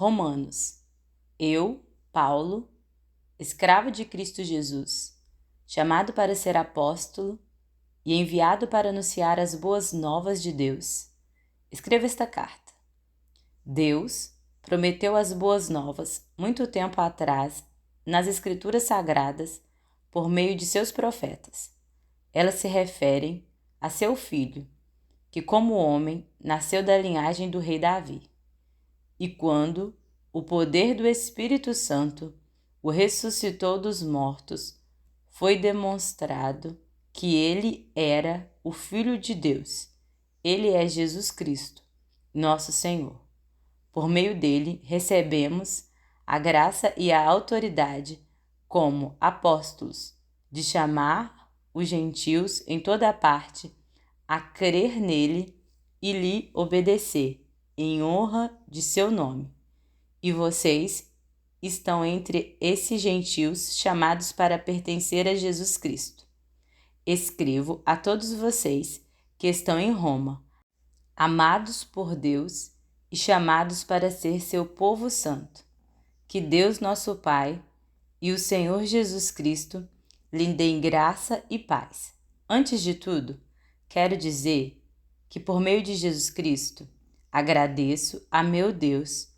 Romanos. Eu, Paulo, escravo de Cristo Jesus, chamado para ser apóstolo e enviado para anunciar as boas novas de Deus, escrevo esta carta. Deus prometeu as boas novas muito tempo atrás nas Escrituras Sagradas por meio de seus profetas. Elas se referem a seu filho, que como homem nasceu da linhagem do rei Davi. E quando o poder do Espírito Santo o ressuscitou dos mortos, foi demonstrado que ele era o Filho de Deus. Ele é Jesus Cristo, nosso Senhor. Por meio dele recebemos a graça e a autoridade como apóstolos de chamar os gentios em toda parte a crer nele e lhe obedecer em honra de seu nome. E vocês estão entre esses gentios chamados para pertencer a Jesus Cristo. Escrevo a todos vocês que estão em Roma, amados por Deus e chamados para ser seu povo santo. Que Deus nosso Pai e o Senhor Jesus Cristo lhe deem graça e paz. Antes de tudo, quero dizer que por meio de Jesus Cristo, agradeço a meu Deus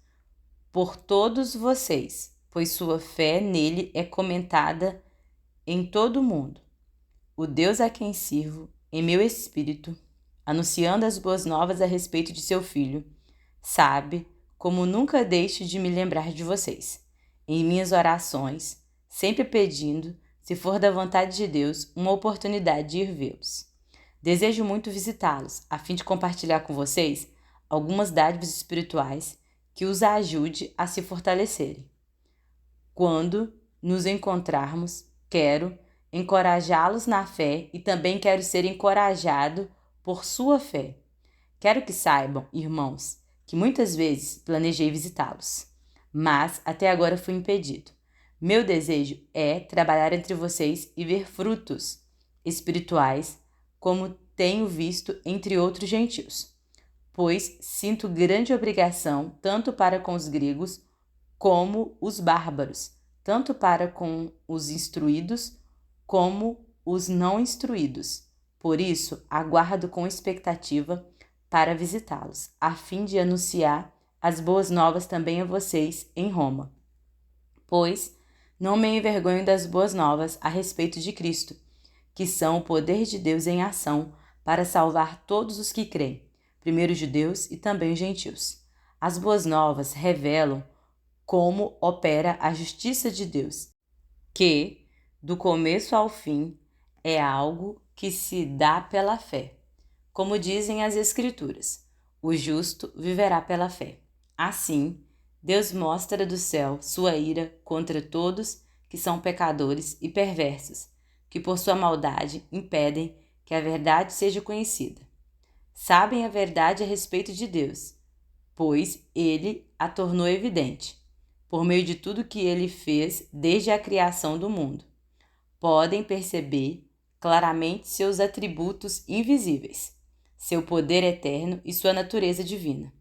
por todos vocês, pois sua fé nele é comentada em todo o mundo. O Deus a quem sirvo, em meu espírito, anunciando as boas novas a respeito de seu Filho, sabe como nunca deixo de me lembrar de vocês, em minhas orações, sempre pedindo, se for da vontade de Deus, uma oportunidade de ir vê-los. Desejo muito visitá-los, a fim de compartilhar com vocês algumas dádivas espirituais que os ajude a se fortalecerem. Quando nos encontrarmos, quero encorajá-los na fé e também quero ser encorajado por sua fé. Quero que saibam, irmãos, que muitas vezes planejei visitá-los, mas até agora fui impedido. Meu desejo é trabalhar entre vocês e ver frutos espirituais, como tenho visto entre outros gentios, pois sinto grande obrigação tanto para com os gregos como os bárbaros, tanto para com os instruídos como os não instruídos. Por isso, aguardo com expectativa para visitá-los, a fim de anunciar as boas novas também a vocês em Roma. Pois não me envergonho das boas novas a respeito de Cristo, que são o poder de Deus em ação para salvar todos os que creem, primeiro os judeus e também os gentios. As boas novas revelam como opera a justiça de Deus, que, do começo ao fim, é algo que se dá pela fé. Como dizem as Escrituras, o justo viverá pela fé. Assim, Deus mostra do céu sua ira contra todos que são pecadores e perversos, que por sua maldade impedem que a verdade seja conhecida. Sabem a verdade a respeito de Deus, pois ele a tornou evidente, por meio de tudo que ele fez desde a criação do mundo. Podem perceber claramente seus atributos invisíveis, seu poder eterno e sua natureza divina.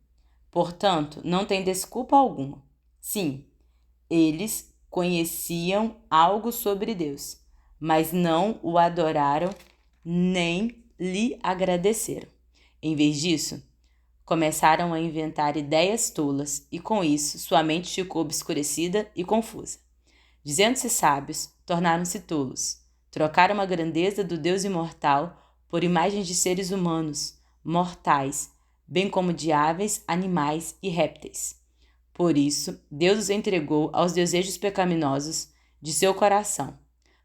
Portanto, não tem desculpa alguma. Sim, eles conheciam algo sobre Deus, mas não o adoraram nem lhe agradeceram. Em vez disso, começaram a inventar ideias tolas e, com isso, sua mente ficou obscurecida e confusa. Dizendo-se sábios, tornaram-se tolos. Trocaram a grandeza do Deus imortal por imagens de seres humanos, mortais, bem como de aves, animais e répteis. Por isso, Deus os entregou aos desejos pecaminosos de seu coração.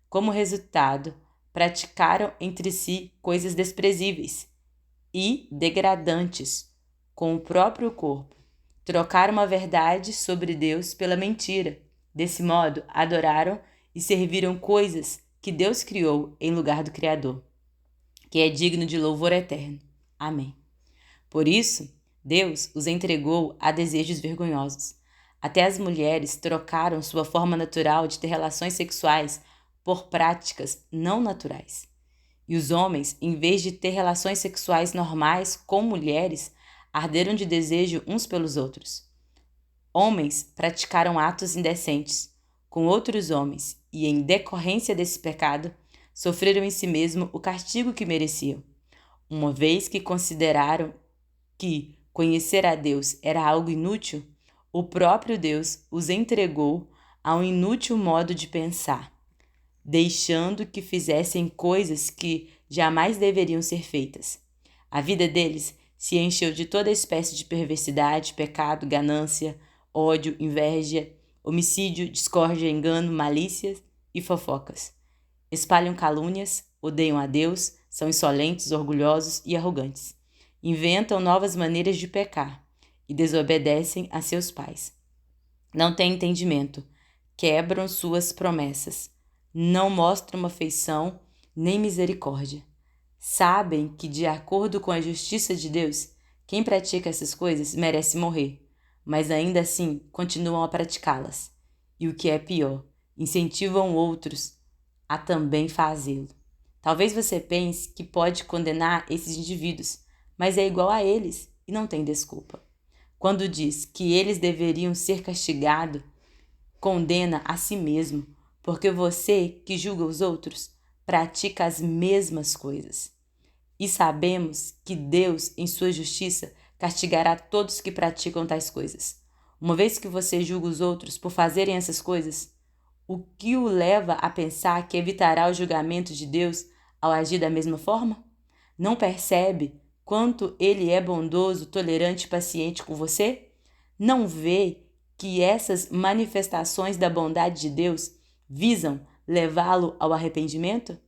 Como resultado, praticaram entre si coisas desprezíveis e degradantes com o próprio corpo. Trocaram a verdade sobre Deus pela mentira. Desse modo, adoraram e serviram coisas que Deus criou em lugar do Criador, que é digno de louvor eterno. Amém. Por isso, Deus os entregou a desejos vergonhosos. Até as mulheres trocaram sua forma natural de ter relações sexuais por práticas não naturais. E os homens, em vez de ter relações sexuais normais com mulheres, arderam de desejo uns pelos outros. Homens praticaram atos indecentes com outros homens e, em decorrência desse pecado, sofreram em si mesmo o castigo que mereciam. Uma vez que consideraram que conhecer a Deus era algo inútil, o próprio Deus os entregou a um inútil modo de pensar, deixando que fizessem coisas que jamais deveriam ser feitas. A vida deles se encheu de toda espécie de perversidade, pecado, ganância, ódio, inveja, homicídio, discórdia, engano, malícias e fofocas. Espalham calúnias, odeiam a Deus, são insolentes, orgulhosos e arrogantes. Inventam novas maneiras de pecar e desobedecem a seus pais. Não têm entendimento, quebram suas promessas, não mostram afeição nem misericórdia. Sabem que, de acordo com a justiça de Deus, quem pratica essas coisas merece morrer, mas ainda assim continuam a praticá-las. E o que é pior, incentivam outros a também fazê-lo. Talvez você pense que pode condenar esses indivíduos, mas é igual a eles e não tem desculpa. Quando diz que eles deveriam ser castigados, condena a si mesmo, porque você que julga os outros pratica as mesmas coisas. E sabemos que Deus, em sua justiça, castigará todos que praticam tais coisas. Uma vez que você julga os outros por fazerem essas coisas, o que o leva a pensar que evitará o julgamento de Deus ao agir da mesma forma? Não percebe quanto ele é bondoso, tolerante e paciente com você? Não vê que essas manifestações da bondade de Deus visam levá-lo ao arrependimento?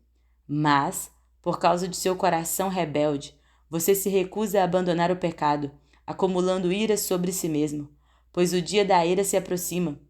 Mas, por causa de seu coração rebelde, você se recusa a abandonar o pecado, acumulando ira sobre si mesmo, pois o dia da ira se aproxima,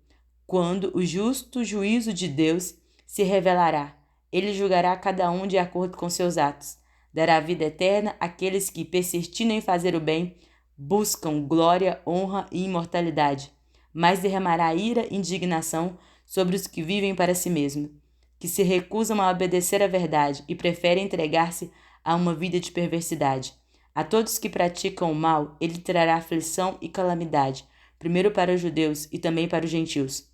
quando o justo juízo de Deus se revelará. Ele julgará cada um de acordo com seus atos, dará vida eterna àqueles que, persistindo em fazer o bem, buscam glória, honra e imortalidade, mas derramará ira e indignação sobre os que vivem para si mesmos, que se recusam a obedecer à verdade e preferem entregar-se a uma vida de perversidade. A todos que praticam o mal, ele trará aflição e calamidade, primeiro para os judeus e também para os gentios.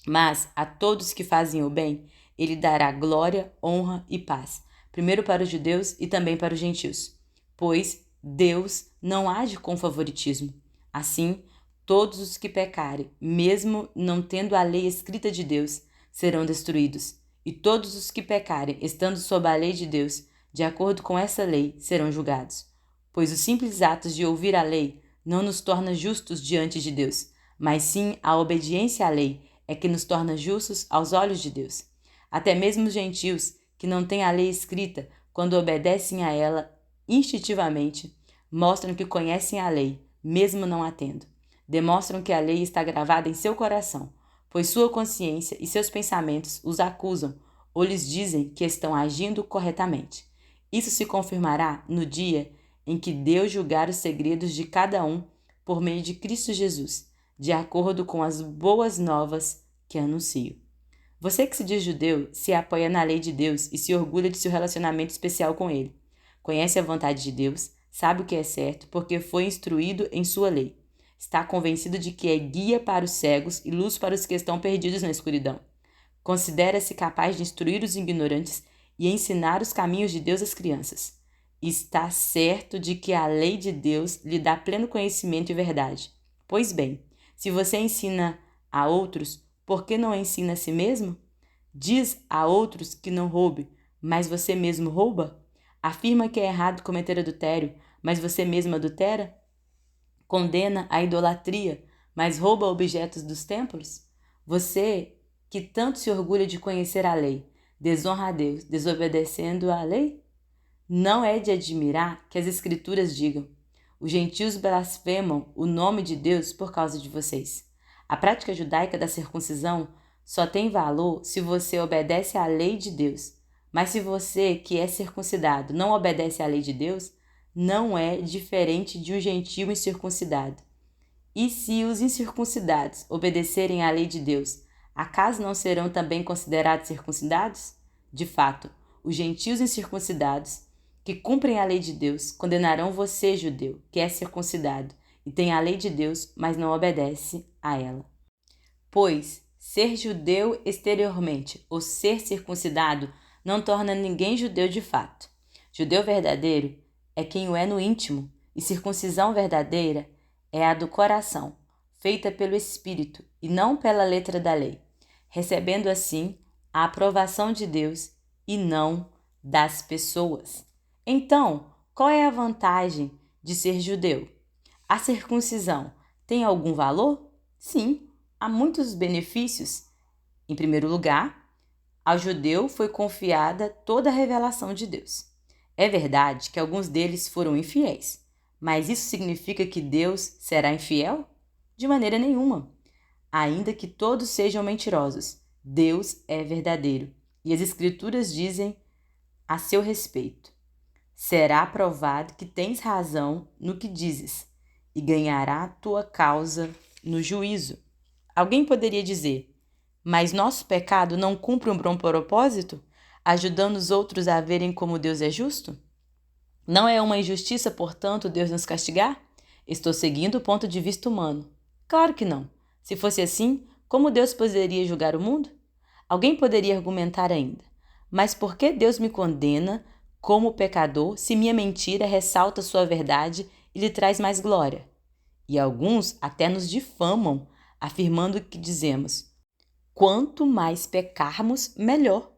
Mas a todos que fazem o bem, ele dará glória, honra e paz, primeiro para os judeus e também para os gentios. Pois Deus não age com favoritismo. Assim, todos os que pecarem, mesmo não tendo a lei escrita de Deus, serão destruídos. E todos os que pecarem, estando sob a lei de Deus, de acordo com essa lei, serão julgados. Pois os simples atos de ouvir a lei não nos torna justos diante de Deus, mas sim a obediência à lei é que nos torna justos aos olhos de Deus. Até mesmo os gentios, que não têm a lei escrita, quando obedecem a ela instintivamente, mostram que conhecem a lei, mesmo não a tendo. Demonstram que a lei está gravada em seu coração, pois sua consciência e seus pensamentos os acusam ou lhes dizem que estão agindo corretamente. Isso se confirmará no dia em que Deus julgar os segredos de cada um por meio de Cristo Jesus, de acordo com as boas novas que anuncio. Você que se diz judeu se apoia na lei de Deus e se orgulha de seu relacionamento especial com ele. Conhece a vontade de Deus, sabe o que é certo porque foi instruído em sua lei. Está convencido de que é guia para os cegos e luz para os que estão perdidos na escuridão. Considera-se capaz de instruir os ignorantes e ensinar os caminhos de Deus às crianças. Está certo de que a lei de Deus lhe dá pleno conhecimento e verdade. Pois bem, se você ensina a outros, por que não ensina a si mesmo? Diz a outros que não roube, mas você mesmo rouba? Afirma que é errado cometer adultério, mas você mesmo adultera? Condena a idolatria, mas rouba objetos dos templos? Você, que tanto se orgulha de conhecer a lei, desonra a Deus, desobedecendo à lei? Não é de admirar que as Escrituras digam: os gentios blasfemam o nome de Deus por causa de vocês. A prática judaica da circuncisão só tem valor se você obedece à lei de Deus. Mas se você, que é circuncidado, não obedece à lei de Deus, não é diferente de um gentio incircuncidado. E se os incircuncidados obedecerem à lei de Deus, acaso não serão também considerados circuncidados? De fato, os gentios incircuncidados, que cumprem a lei de Deus, condenarão você, judeu, que é circuncidado, e tem a lei de Deus, mas não obedece a ela. Pois ser judeu exteriormente ou ser circuncidado não torna ninguém judeu de fato. Judeu verdadeiro é quem o é no íntimo, e circuncisão verdadeira é a do coração, feita pelo Espírito e não pela letra da lei, recebendo assim a aprovação de Deus e não das pessoas. Então, qual é a vantagem de ser judeu? A circuncisão tem algum valor? Sim, há muitos benefícios. Em primeiro lugar, ao judeu foi confiada toda a revelação de Deus. É verdade que alguns deles foram infiéis, mas isso significa que Deus será infiel? De maneira nenhuma. Ainda que todos sejam mentirosos, Deus é verdadeiro, e as Escrituras dizem a seu respeito: será provado que tens razão no que dizes, e ganhará a tua causa no juízo. Alguém poderia dizer: mas nosso pecado não cumpre um bom propósito, ajudando os outros a verem como Deus é justo? Não é uma injustiça, portanto, Deus nos castigar? Estou seguindo o ponto de vista humano. Claro que não. Se fosse assim, como Deus poderia julgar o mundo? Alguém poderia argumentar ainda: mas por que Deus me condena como pecador se minha mentira ressalta sua verdade e lhe traz mais glória? E alguns até nos difamam, afirmando que dizemos: quanto mais pecarmos, melhor.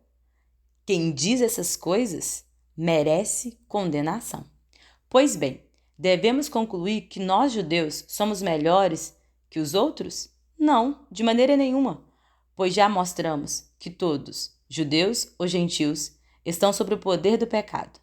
Quem diz essas coisas merece condenação. Pois bem, devemos concluir que nós judeus somos melhores que os outros? Não, de maneira nenhuma, pois já mostramos que todos, judeus ou gentios, estão sob o poder do pecado.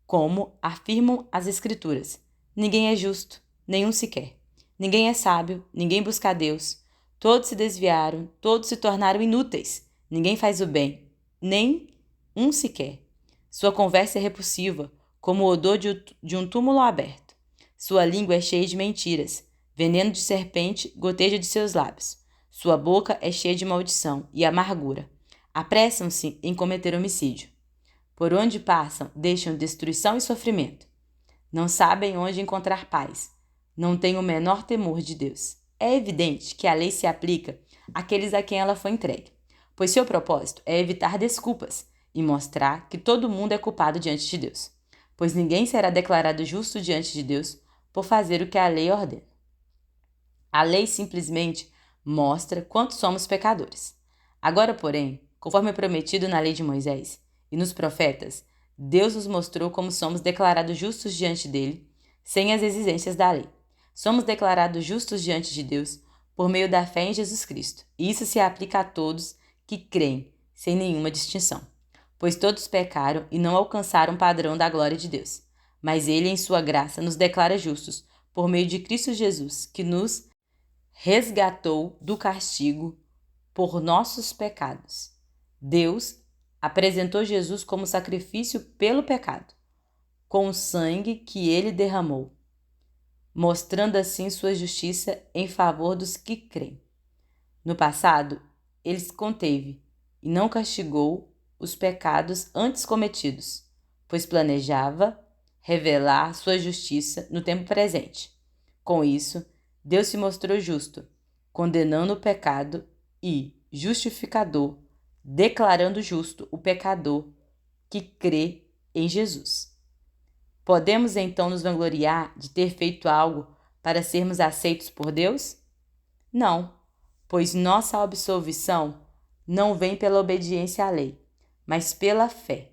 Como afirmam as Escrituras: ninguém é justo, nenhum sequer. Ninguém é sábio, ninguém busca a Deus. Todos se desviaram, todos se tornaram inúteis. Ninguém faz o bem, nem um sequer. Sua conversa é repulsiva, como o odor de um túmulo aberto. Sua língua é cheia de mentiras. Veneno de serpente goteja de seus lábios. Sua boca é cheia de maldição e amargura. Apressam-se em cometer homicídio. Por onde passam, deixam destruição e sofrimento. Não sabem onde encontrar paz. Não têm o menor temor de Deus. É evidente que a lei se aplica àqueles a quem ela foi entregue, pois seu propósito é evitar desculpas e mostrar que todo mundo é culpado diante de Deus, pois ninguém será declarado justo diante de Deus por fazer o que a lei ordena. A lei simplesmente mostra quanto somos pecadores. Agora, porém, conforme prometido na lei de Moisés e nos profetas, Deus nos mostrou como somos declarados justos diante dele, sem as exigências da lei. Somos declarados justos diante de Deus por meio da fé em Jesus Cristo, e isso se aplica a todos que creem, sem nenhuma distinção. Pois todos pecaram e não alcançaram o padrão da glória de Deus. Mas Ele, em sua graça, nos declara justos por meio de Cristo Jesus, que nos resgatou do castigo por nossos pecados. Deus apresentou Jesus como sacrifício pelo pecado, com o sangue que Ele derramou, mostrando assim sua justiça em favor dos que creem. No passado, Ele se conteve e não castigou os pecados antes cometidos, pois planejava revelar sua justiça no tempo presente. Com isso, Deus se mostrou justo, condenando o pecado, e justificador, declarando justo o pecador que crê em Jesus. Podemos então nos vangloriar de ter feito algo para sermos aceitos por Deus? Não, pois nossa absolvição não vem pela obediência à lei, mas pela fé.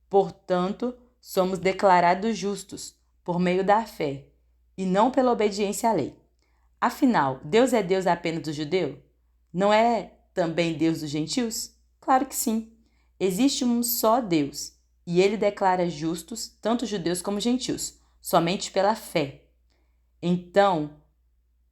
Portanto, somos declarados justos por meio da fé e não pela obediência à lei. Afinal, Deus é Deus apenas do judeu? Não é também Deus dos gentios? Claro que sim. Existe um só Deus, e Ele declara justos tanto judeus como gentios, somente pela fé. Então,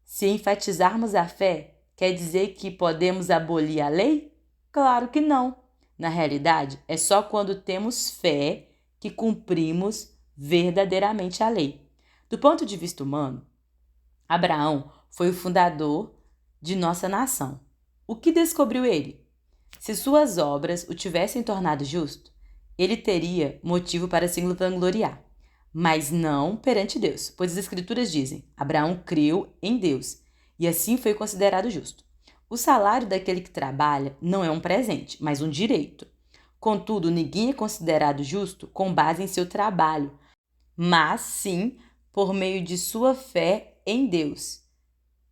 se enfatizarmos a fé, quer dizer que podemos abolir a lei? Claro que não. Na realidade, é só quando temos fé que cumprimos verdadeiramente a lei. Do ponto de vista humano, Abraão foi o fundador de nossa nação. O que descobriu ele? Se suas obras o tivessem tornado justo, ele teria motivo para se vangloriar. mas não perante Deus, pois as Escrituras dizem: Abraão creu em Deus, e assim foi considerado justo. O salário daquele que trabalha não é um presente, mas um direito. Contudo, ninguém é considerado justo com base em seu trabalho, mas sim por meio de sua fé em Deus,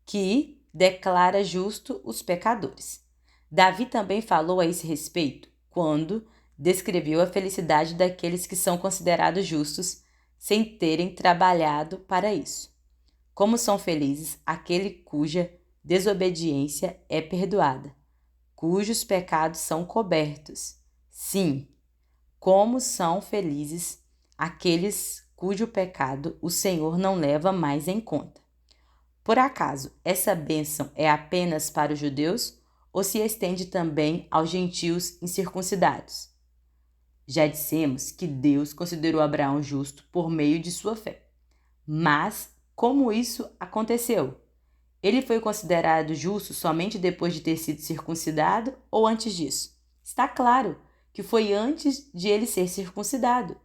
que declara justo os pecadores. Davi também falou a esse respeito quando descreveu a felicidade daqueles que são considerados justos sem terem trabalhado para isso. Como são felizes aquele cuja desobediência é perdoada, cujos pecados são cobertos. Sim, como são felizes aqueles cujo pecado o Senhor não leva mais em conta. Por acaso, essa bênção é apenas para os judeus ou se estende também aos gentios incircuncidados? Já dissemos que Deus considerou Abraão justo por meio de sua fé. Mas como isso aconteceu? Ele foi considerado justo somente depois de ter sido circuncidado ou antes disso? Está claro que foi antes de ele ser circuncidado.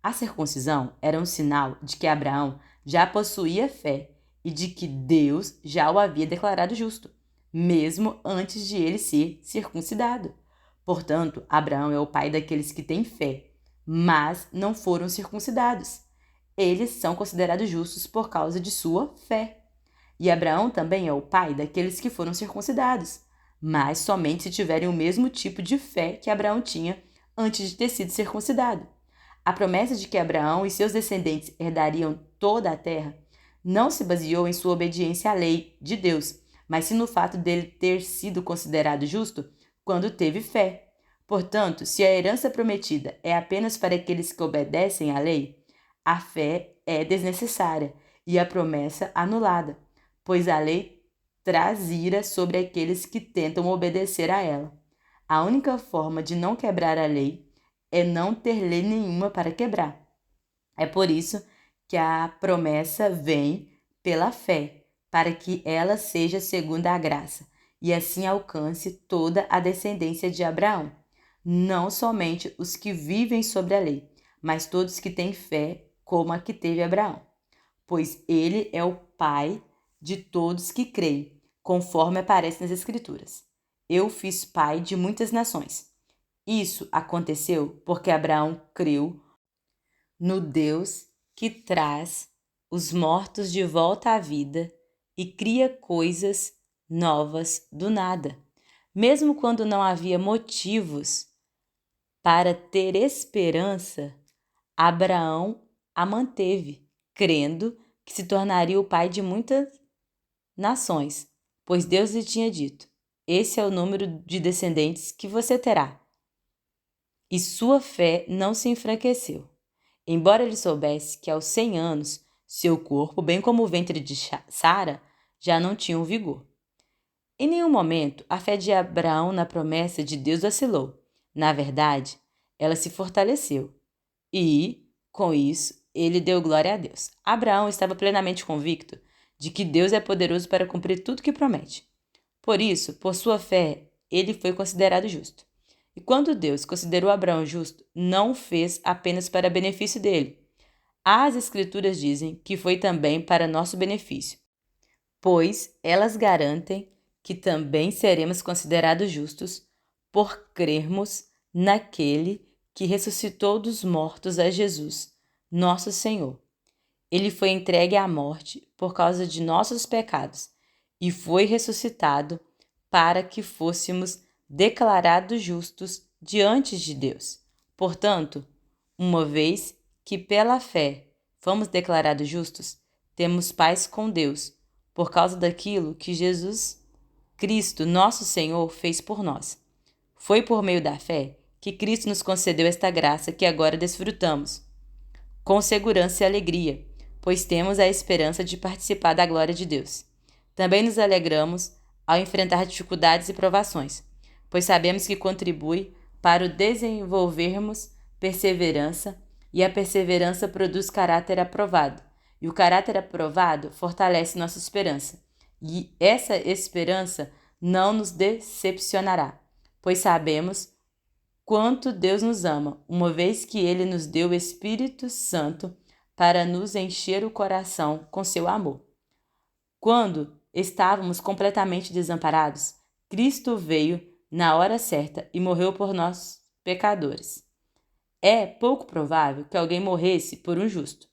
A circuncisão era um sinal de que Abraão já possuía fé e de que Deus já o havia declarado justo, mesmo antes de ele ser circuncidado. Portanto, Abraão é o pai daqueles que têm fé, mas não foram circuncidados. Eles são considerados justos por causa de sua fé. E Abraão também é o pai daqueles que foram circuncidados, mas somente se tiverem o mesmo tipo de fé que Abraão tinha antes de ter sido circuncidado. A promessa de que Abraão e seus descendentes herdariam toda a terra não se baseou em sua obediência à lei de Deus, mas sim no fato dele ter sido considerado justo quando teve fé. Portanto, se a herança prometida é apenas para aqueles que obedecem à lei, a fé é desnecessária e a promessa anulada, pois a lei traz ira sobre aqueles que tentam obedecer a ela. A única forma de não quebrar a lei é não ter lei nenhuma para quebrar. É por isso que a promessa vem pela fé, para que ela seja segundo a graça, e assim alcance toda a descendência de Abraão, não somente os que vivem sobre a lei, mas todos que têm fé, como a que teve Abraão, pois ele é o pai de todos que creem, conforme aparece nas Escrituras. Eu fiz pai de muitas nações. Isso aconteceu porque Abraão creu no Deus que traz os mortos de volta à vida e cria coisas novas do nada. Mesmo quando não havia motivos para ter esperança, Abraão a manteve, crendo que se tornaria o pai de muitas nações, pois Deus lhe tinha dito: esse é o número de descendentes que você terá. E sua fé não se enfraqueceu. Embora ele soubesse que aos 100 anos, seu corpo, bem como o ventre de Sara, já não tinham vigor. Em nenhum momento, a fé de Abraão na promessa de Deus vacilou. Na verdade, ela se fortaleceu. E, com isso, ele deu glória a Deus. Abraão estava plenamente convicto de que Deus é poderoso para cumprir tudo que promete. Por isso, por sua fé, ele foi considerado justo. E quando Deus considerou Abraão justo, não o fez apenas para benefício dele. As Escrituras dizem que foi também para nosso benefício, pois elas garantem que também seremos considerados justos por crermos naquele que ressuscitou dos mortos a Jesus, nosso Senhor. Ele foi entregue à morte por causa de nossos pecados e foi ressuscitado para que fôssemos declarados justos diante de Deus. Portanto, uma vez que pela fé fomos declarados justos, temos paz com Deus, por causa daquilo que Jesus Cristo, nosso Senhor, fez por nós. Foi por meio da fé que Cristo nos concedeu esta graça que agora desfrutamos, com segurança e alegria, pois temos a esperança de participar da glória de Deus. Também nos alegramos ao enfrentar dificuldades e provações, pois sabemos que contribui para o desenvolvermos perseverança, e a perseverança produz caráter aprovado, e o caráter aprovado fortalece nossa esperança. E essa esperança não nos decepcionará, pois sabemos quanto Deus nos ama, uma vez que Ele nos deu o Espírito Santo para nos encher o coração com seu amor. Quando estávamos completamente desamparados, Cristo veio na hora certa e morreu por nós, pecadores. É pouco provável que alguém morresse por um justo,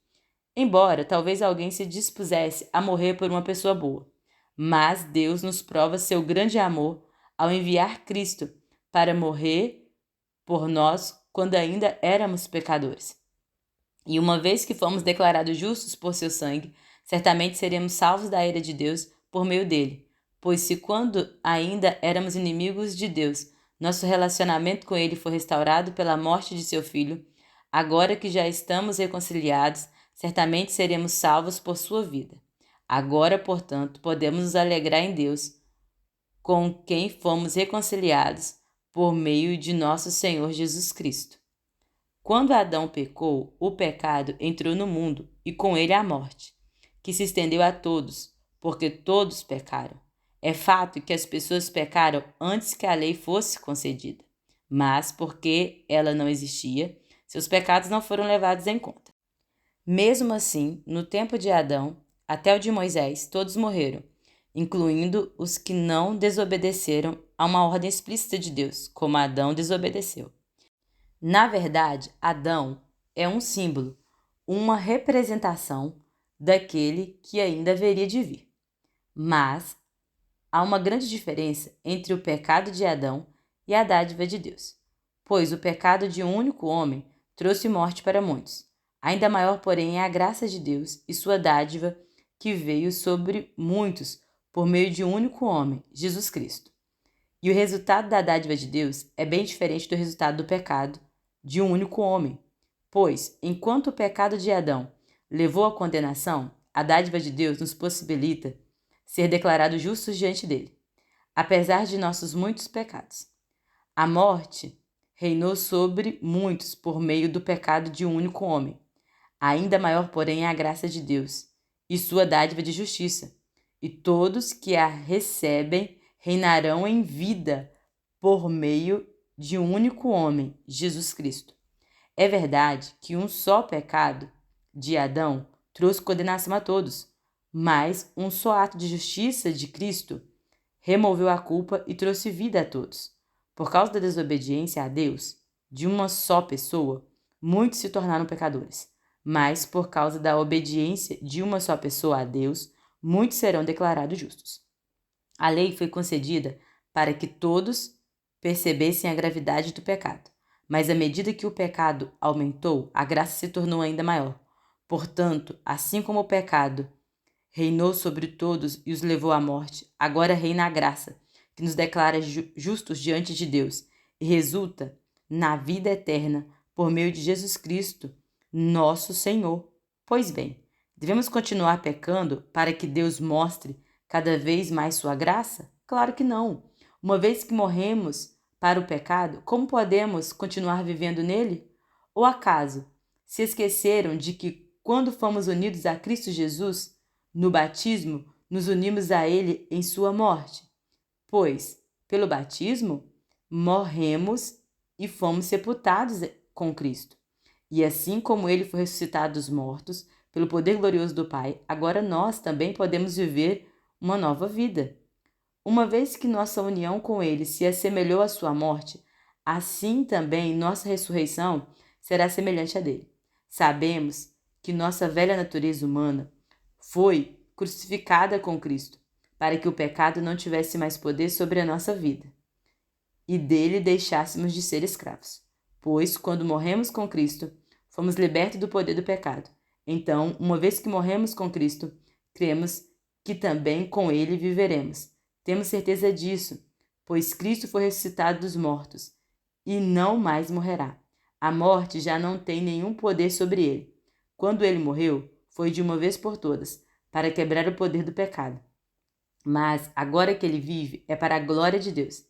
embora talvez alguém se dispusesse a morrer por uma pessoa boa. Mas Deus nos prova seu grande amor ao enviar Cristo para morrer por nós quando ainda éramos pecadores. E uma vez que fomos declarados justos por seu sangue, certamente seremos salvos da ira de Deus por meio dele. Pois se quando ainda éramos inimigos de Deus, nosso relacionamento com ele foi restaurado pela morte de seu filho, agora que já estamos reconciliados, certamente seremos salvos por sua vida. Agora, portanto, podemos nos alegrar em Deus, com quem fomos reconciliados por meio de nosso Senhor Jesus Cristo. Quando Adão pecou, o pecado entrou no mundo e com ele a morte, que se estendeu a todos, porque todos pecaram. É fato que as pessoas pecaram antes que a lei fosse concedida, mas porque ela não existia, seus pecados não foram levados em conta. Mesmo assim, no tempo de Adão, até o de Moisés, todos morreram, incluindo os que não desobedeceram a uma ordem explícita de Deus, como Adão desobedeceu. Na verdade, Adão é um símbolo, uma representação daquele que ainda haveria de vir. Mas há uma grande diferença entre o pecado de Adão e a dádiva de Deus, pois o pecado de um único homem trouxe morte para muitos. Ainda maior, porém, é a graça de Deus e sua dádiva que veio sobre muitos por meio de um único homem, Jesus Cristo. E o resultado da dádiva de Deus é bem diferente do resultado do pecado de um único homem. Pois, enquanto o pecado de Adão levou à condenação, a dádiva de Deus nos possibilita ser declarados justos diante dele, apesar de nossos muitos pecados. A morte reinou sobre muitos por meio do pecado de um único homem. Ainda maior, porém, é a graça de Deus e sua dádiva de justiça, e todos que a recebem reinarão em vida por meio de um único homem, Jesus Cristo. É verdade que um só pecado de Adão trouxe condenação a todos, mas um só ato de justiça de Cristo removeu a culpa e trouxe vida a todos. Por causa da desobediência a Deus de uma só pessoa, muitos se tornaram pecadores. Mas por causa da obediência de uma só pessoa a Deus, muitos serão declarados justos. A lei foi concedida para que todos percebessem a gravidade do pecado. Mas à medida que o pecado aumentou, a graça se tornou ainda maior. Portanto, assim como o pecado reinou sobre todos e os levou à morte, agora reina a graça, que nos declara justos diante de Deus e resulta na vida eterna por meio de Jesus Cristo, nosso Senhor. Pois bem, devemos continuar pecando para que Deus mostre cada vez mais sua graça? Claro que não. Uma vez que morremos para o pecado, como podemos continuar vivendo nele? Ou acaso se esqueceram de que quando fomos unidos a Cristo Jesus, no batismo, nos unimos a ele em sua morte? Pois, pelo batismo, morremos e fomos sepultados com Cristo. E assim como ele foi ressuscitado dos mortos, pelo poder glorioso do Pai, agora nós também podemos viver uma nova vida. Uma vez que nossa união com ele se assemelhou à sua morte, assim também nossa ressurreição será semelhante à dele. Sabemos que nossa velha natureza humana foi crucificada com Cristo, para que o pecado não tivesse mais poder sobre a nossa vida, e dele deixássemos de ser escravos. Pois, quando morremos com Cristo, fomos libertos do poder do pecado. Então, uma vez que morremos com Cristo, cremos que também com ele viveremos. Temos certeza disso, pois Cristo foi ressuscitado dos mortos e não mais morrerá. A morte já não tem nenhum poder sobre ele. Quando ele morreu, foi de uma vez por todas, para quebrar o poder do pecado. Mas agora que ele vive, é para a glória de Deus.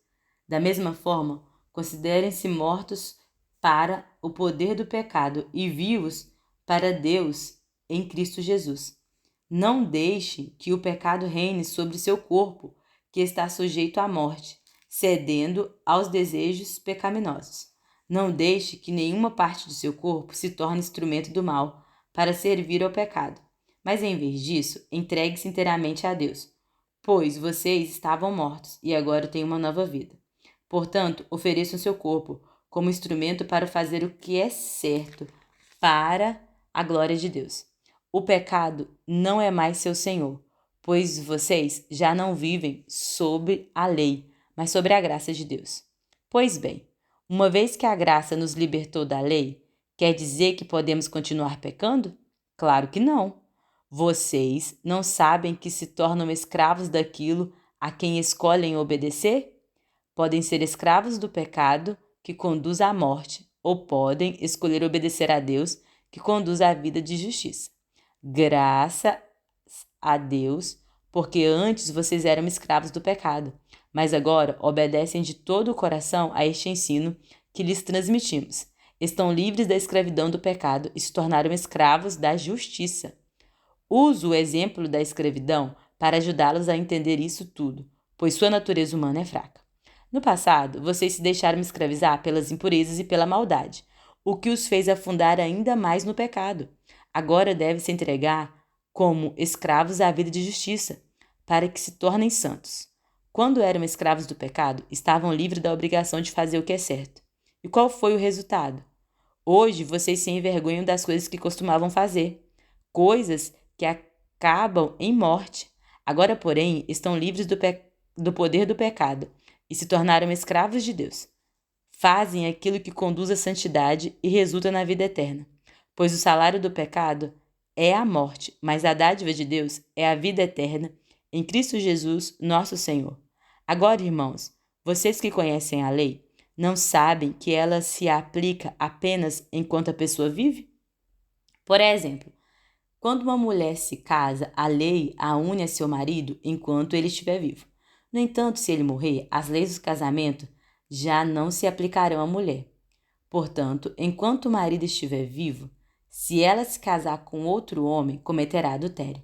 Da mesma forma, considerem-se mortos para o poder do pecado e vivos para Deus em Cristo Jesus. Não deixe que o pecado reine sobre seu corpo, que está sujeito à morte, cedendo aos desejos pecaminosos. Não deixe que nenhuma parte do seu corpo se torne instrumento do mal, para servir ao pecado. Mas em vez disso, entregue-se inteiramente a Deus, pois vocês estavam mortos e agora têm uma nova vida. Portanto, ofereçam seu corpo como instrumento para fazer o que é certo para a glória de Deus. O pecado não é mais seu senhor, pois vocês já não vivem sob a lei, mas sobre a graça de Deus. Pois bem, uma vez que a graça nos libertou da lei, quer dizer que podemos continuar pecando? Claro que não. Vocês não sabem que se tornam escravos daquilo a quem escolhem obedecer? Podem ser escravos do pecado, que conduz à morte, ou podem escolher obedecer a Deus, que conduz à vida de justiça. Graças a Deus, porque antes vocês eram escravos do pecado, mas agora obedecem de todo o coração a este ensino que lhes transmitimos. Estão livres da escravidão do pecado e se tornaram escravos da justiça. Uso o exemplo da escravidão para ajudá-los a entender isso tudo, pois sua natureza humana é fraca. No passado, vocês se deixaram escravizar pelas impurezas e pela maldade, o que os fez afundar ainda mais no pecado. Agora devem se entregar como escravos à vida de justiça, para que se tornem santos. Quando eram escravos do pecado, estavam livres da obrigação de fazer o que é certo. E qual foi o resultado? Hoje vocês se envergonham das coisas que costumavam fazer, coisas que acabam em morte. Agora, porém, estão livres do poder do pecado e se tornaram escravos de Deus. Fazem aquilo que conduz à santidade e resulta na vida eterna, pois o salário do pecado é a morte, mas a dádiva de Deus é a vida eterna em Cristo Jesus, nosso Senhor. Agora, irmãos, vocês que conhecem a lei, não sabem que ela se aplica apenas enquanto a pessoa vive? Por exemplo, quando uma mulher se casa, a lei a une a seu marido enquanto ele estiver vivo. No entanto, se ele morrer, as leis do casamento já não se aplicarão à mulher. Portanto, enquanto o marido estiver vivo, se ela se casar com outro homem, cometerá adultério.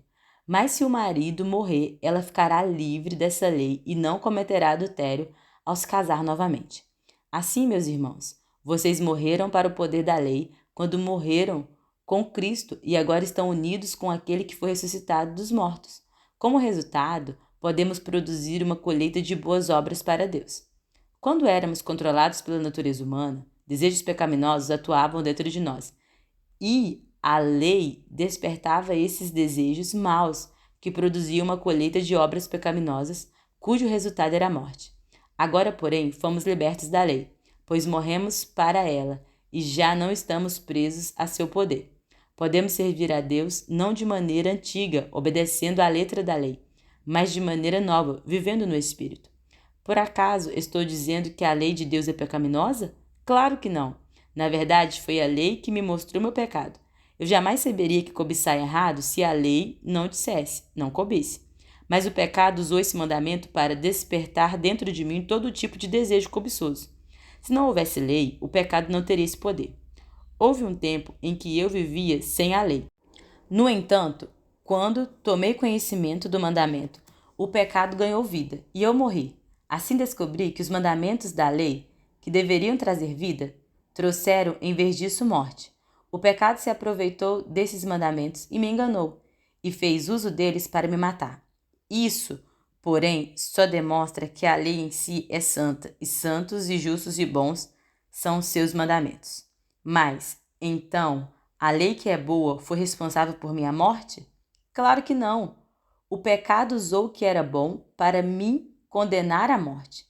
Mas se o marido morrer, ela ficará livre dessa lei e não cometerá adultério ao se casar novamente. Assim, meus irmãos, vocês morreram para o poder da lei quando morreram com Cristo e agora estão unidos com aquele que foi ressuscitado dos mortos. Como resultado, podemos produzir uma colheita de boas obras para Deus. Quando éramos controlados pela natureza humana, desejos pecaminosos atuavam dentro de nós e a lei despertava esses desejos maus que produziam uma colheita de obras pecaminosas cujo resultado era a morte. Agora, porém, fomos libertos da lei, pois morremos para ela e já não estamos presos a seu poder. Podemos servir a Deus não de maneira antiga, obedecendo à letra da lei, mas de maneira nova, vivendo no Espírito. Por acaso estou dizendo que a lei de Deus é pecaminosa? Claro que não. Na verdade, foi a lei que me mostrou meu pecado. Eu jamais saberia que cobiçar é errado se a lei não dissesse, não cobice. Mas o pecado usou esse mandamento para despertar dentro de mim todo tipo de desejo cobiçoso. Se não houvesse lei, o pecado não teria esse poder. Houve um tempo em que eu vivia sem a lei. No entanto, quando tomei conhecimento do mandamento, o pecado ganhou vida e eu morri. Assim descobri que os mandamentos da lei, que deveriam trazer vida, trouxeram em vez disso morte. O pecado se aproveitou desses mandamentos e me enganou, e fez uso deles para me matar. Isso, porém, só demonstra que a lei em si é santa, e santos e justos e bons são os seus mandamentos. Mas, então, a lei que é boa foi responsável por minha morte? Claro que não. O pecado usou o que era bom para me condenar à morte.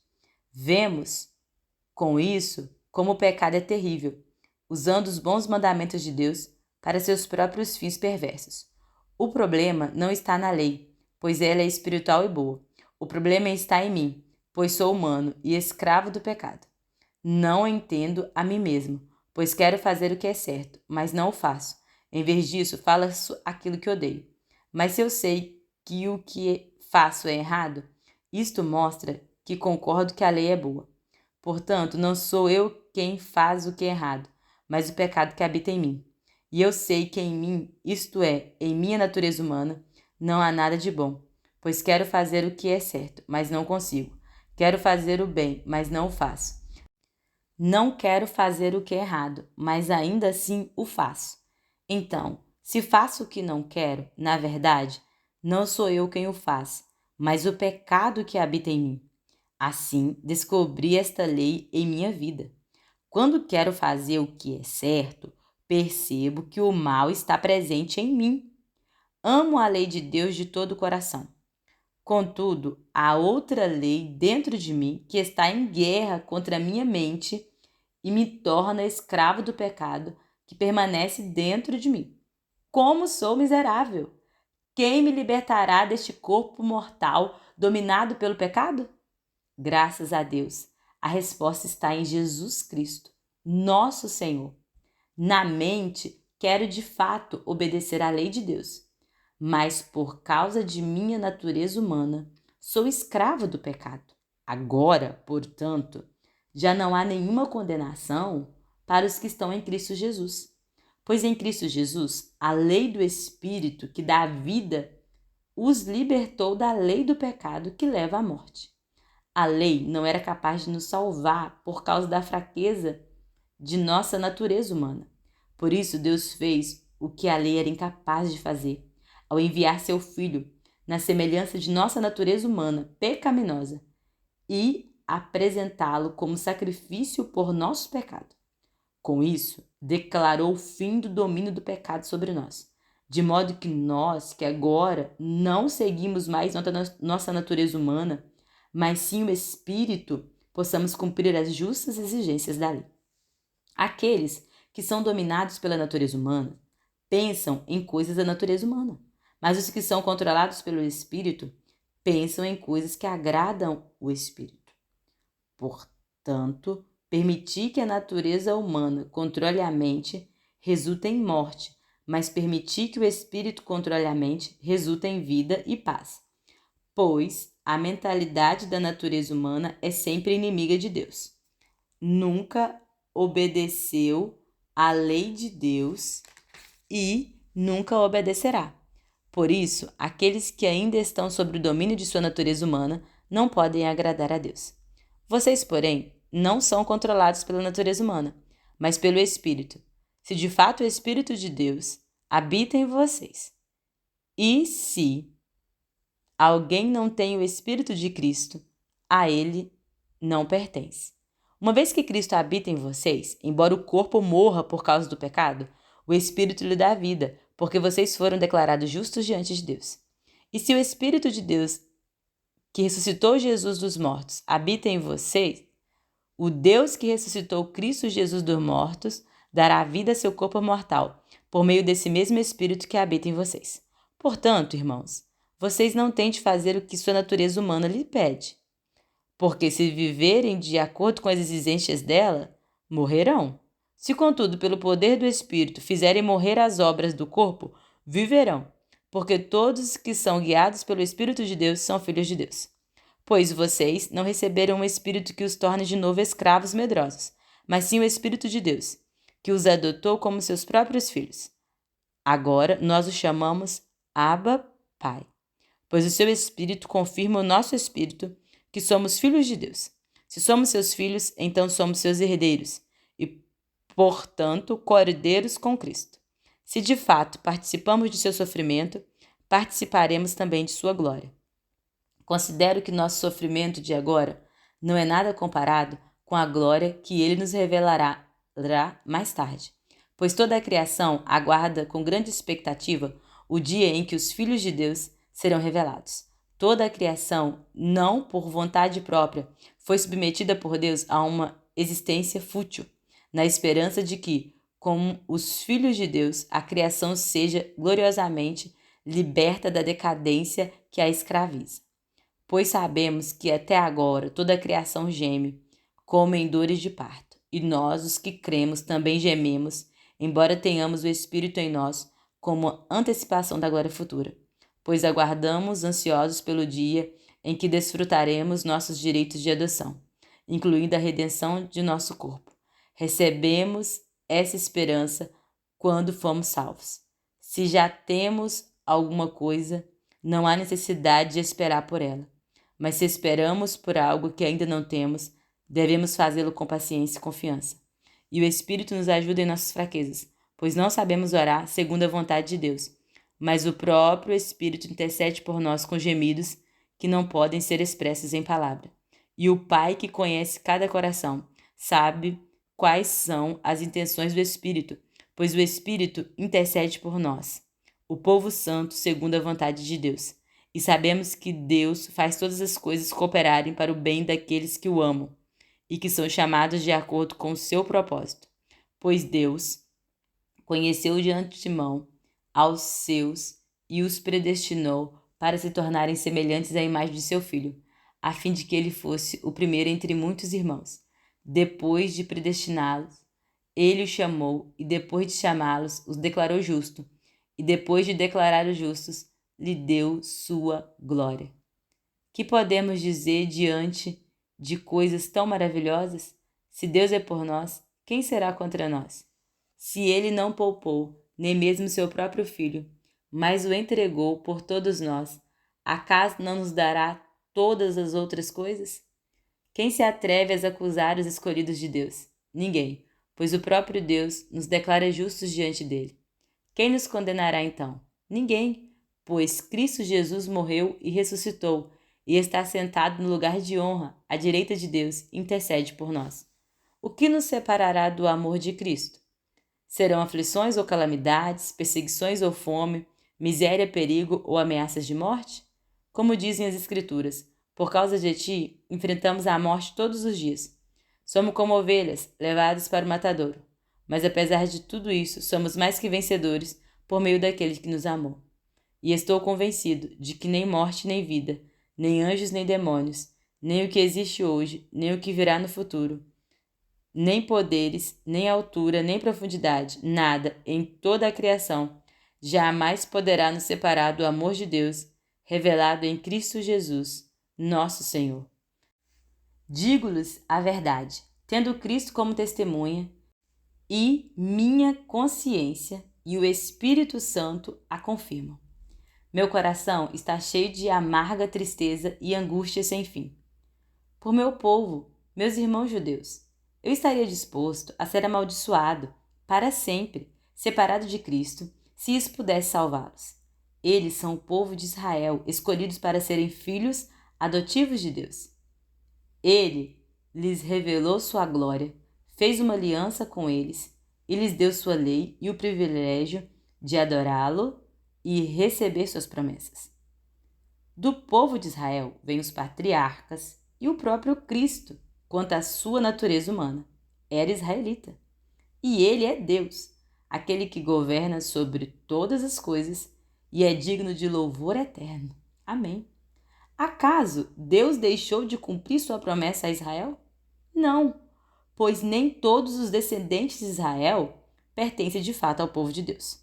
Vemos, com isso, como o pecado é terrível, usando os bons mandamentos de Deus para seus próprios fins perversos. O problema não está na lei, pois ela é espiritual e boa. O problema está em mim, pois sou humano e escravo do pecado. Não entendo a mim mesmo, pois quero fazer o que é certo, mas não o faço. Em vez disso, faço aquilo que odeio. Mas se eu sei que o que faço é errado, isto mostra que concordo que a lei é boa. Portanto, não sou eu quem faz o que é errado, mas o pecado que habita em mim. E eu sei que em mim, isto é, em minha natureza humana, não há nada de bom, pois quero fazer o que é certo, mas não consigo. Quero fazer o bem, mas não o faço. Não quero fazer o que é errado, mas ainda assim o faço. Então, Se faço o que não quero, na verdade, não sou eu quem o faz, mas o pecado que habita em mim. Assim, descobri esta lei em minha vida. Quando quero fazer o que é certo, percebo que o mal está presente em mim. Amo a lei de Deus de todo o coração. Contudo, há outra lei dentro de mim que está em guerra contra a minha mente e me torna escravo do pecado que permanece dentro de mim. Como sou miserável! Quem me libertará deste corpo mortal dominado pelo pecado? Graças a Deus, a resposta está em Jesus Cristo, nosso Senhor. Na mente, quero de fato obedecer à lei de Deus, mas por causa de minha natureza humana, sou escravo do pecado. Agora, portanto, já não há nenhuma condenação para os que estão em Cristo Jesus. Pois em Cristo Jesus, a lei do Espírito que dá vida os libertou da lei do pecado que leva à morte. A lei não era capaz de nos salvar por causa da fraqueza de nossa natureza humana. Por isso, Deus fez o que a lei era incapaz de fazer, ao enviar seu Filho, na semelhança de nossa natureza humana pecaminosa, e apresentá-lo como sacrifício por nosso pecado. Com isso, declarou o fim do domínio do pecado sobre nós, de modo que nós, que agora não seguimos mais nossa natureza humana, mas sim o Espírito, possamos cumprir as justas exigências da lei. Aqueles que são dominados pela natureza humana pensam em coisas da natureza humana, mas os que são controlados pelo Espírito pensam em coisas que agradam o Espírito. Portanto, permitir que a natureza humana controle a mente resulta em morte, mas permitir que o Espírito controle a mente resulta em vida e paz. Pois a mentalidade da natureza humana é sempre inimiga de Deus. Nunca obedeceu à lei de Deus e nunca obedecerá. Por isso, aqueles que ainda estão sob o domínio de sua natureza humana não podem agradar a Deus. Vocês, porém, não são controlados pela natureza humana, mas pelo Espírito, se de fato o Espírito de Deus habita em vocês. E se alguém não tem o Espírito de Cristo, a ele não pertence. Uma vez que Cristo habita em vocês, embora o corpo morra por causa do pecado, o Espírito lhe dá vida, porque vocês foram declarados justos diante de Deus. E se o Espírito de Deus, que ressuscitou Jesus dos mortos, habita em vocês, o Deus que ressuscitou Cristo Jesus dos mortos dará vida a seu corpo mortal, por meio desse mesmo Espírito que habita em vocês. Portanto, irmãos, vocês não têm de fazer o que sua natureza humana lhe pede. Porque se viverem de acordo com as exigências dela, morrerão. Se, contudo, pelo poder do Espírito fizerem morrer as obras do corpo, viverão. Porque todos que são guiados pelo Espírito de Deus são filhos de Deus. Pois vocês não receberam um espírito que os torne de novo escravos medrosos, mas sim o Espírito de Deus, que os adotou como seus próprios filhos. Agora nós o chamamos Abba, Pai. Pois o seu Espírito confirma o nosso Espírito que somos filhos de Deus. Se somos seus filhos, então somos seus herdeiros e, portanto, co-herdeiros com Cristo. Se de fato participamos de seu sofrimento, participaremos também de sua glória. Considero que nosso sofrimento de agora não é nada comparado com a glória que ele nos revelará mais tarde, pois toda a criação aguarda com grande expectativa o dia em que os filhos de Deus serão revelados. Toda a criação, não por vontade própria, foi submetida por Deus a uma existência fútil, na esperança de que, como os filhos de Deus, a criação seja gloriosamente liberta da decadência que a escraviza. Pois sabemos que até agora toda a criação geme, como em dores de parto, e nós, os que cremos, também gememos, embora tenhamos o Espírito em nós, como antecipação da glória futura. Pois aguardamos ansiosos pelo dia em que desfrutaremos nossos direitos de adoção, incluindo a redenção de nosso corpo. Recebemos essa esperança quando fomos salvos. Se já temos alguma coisa, não há necessidade de esperar por ela. Mas se esperamos por algo que ainda não temos, devemos fazê-lo com paciência e confiança. E o Espírito nos ajuda em nossas fraquezas, pois não sabemos orar segundo a vontade de Deus, mas o próprio Espírito intercede por nós com gemidos que não podem ser expressos em palavra. E o Pai, que conhece cada coração, sabe quais são as intenções do Espírito, pois o Espírito intercede por nós, o povo santo, segundo a vontade de Deus. E sabemos que Deus faz todas as coisas cooperarem para o bem daqueles que o amam e que são chamados de acordo com o seu propósito. Pois Deus conheceu de antemão aos seus e os predestinou para se tornarem semelhantes à imagem de seu Filho, a fim de que ele fosse o primeiro entre muitos irmãos. Depois de predestiná-los, ele os chamou, e depois de chamá-los, os declarou justo, e depois de declarar os justos, lhe deu sua glória. Que podemos dizer diante de coisas tão maravilhosas? Se Deus é por nós, quem será contra nós? Se ele não poupou nem mesmo seu próprio filho, mas o entregou por todos nós, acaso não nos dará todas as outras coisas? Quem se atreve a acusar os escolhidos de Deus? Ninguém, pois o próprio Deus nos declara justos diante dele. Quem nos condenará então? Ninguém, pois Cristo Jesus morreu e ressuscitou, e está sentado no lugar de honra, à direita de Deus, e intercede por nós. O que nos separará do amor de Cristo? Serão aflições ou calamidades, perseguições ou fome, miséria, perigo ou ameaças de morte? Como dizem as Escrituras, por causa de ti, enfrentamos a morte todos os dias. Somos como ovelhas, levadas para o matadouro. Mas apesar de tudo isso, somos mais que vencedores por meio daquele que nos amou. E estou convencido de que nem morte nem vida, nem anjos nem demônios, nem o que existe hoje, nem o que virá no futuro, nem poderes, nem altura, nem profundidade, nada em toda a criação jamais poderá nos separar do amor de Deus revelado em Cristo Jesus, nosso Senhor. Digo-lhes a verdade, tendo Cristo como testemunha, e minha consciência e o Espírito Santo a confirmam. Meu coração está cheio de amarga tristeza e angústia sem fim. Por meu povo, meus irmãos judeus, eu estaria disposto a ser amaldiçoado para sempre, separado de Cristo, se isso pudesse salvá-los. Eles são o povo de Israel, escolhidos para serem filhos adotivos de Deus. Ele lhes revelou sua glória, fez uma aliança com eles e lhes deu sua lei e o privilégio de adorá-lo e receber suas promessas. Do povo de Israel vêm os patriarcas e o próprio Cristo, quanto à sua natureza humana. Era israelita. E ele é Deus, aquele que governa sobre todas as coisas e é digno de louvor eterno. Amém. Acaso Deus deixou de cumprir sua promessa a Israel? Não, pois nem todos os descendentes de Israel pertencem de fato ao povo de Deus.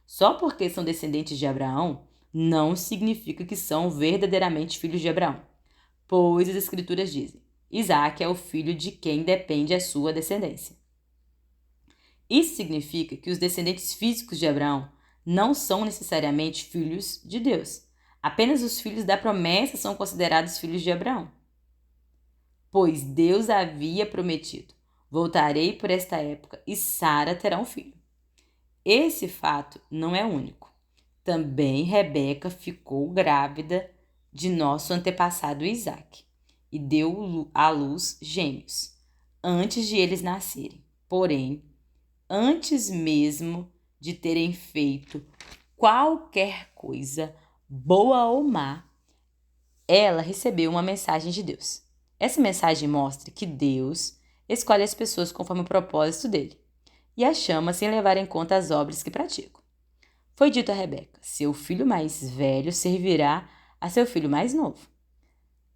Só porque são descendentes de Abraão, não significa que são verdadeiramente filhos de Abraão, pois as Escrituras dizem: Isaque é o filho de quem depende a sua descendência. Isso significa que os descendentes físicos de Abraão não são necessariamente filhos de Deus. Apenas os filhos da promessa são considerados filhos de Abraão. Pois Deus havia prometido: voltarei por esta época e Sara terá um filho. Esse fato não é único. Também Rebeca ficou grávida de nosso antepassado Isaque e deu à luz gêmeos, antes de eles nascerem. Porém, antes mesmo de terem feito qualquer coisa, boa ou má, ela recebeu uma mensagem de Deus. Essa mensagem mostra que Deus escolhe as pessoas conforme o propósito dele e as chama sem levar em conta as obras que praticam. Foi dito a Rebeca: seu filho mais velho servirá a seu filho mais novo.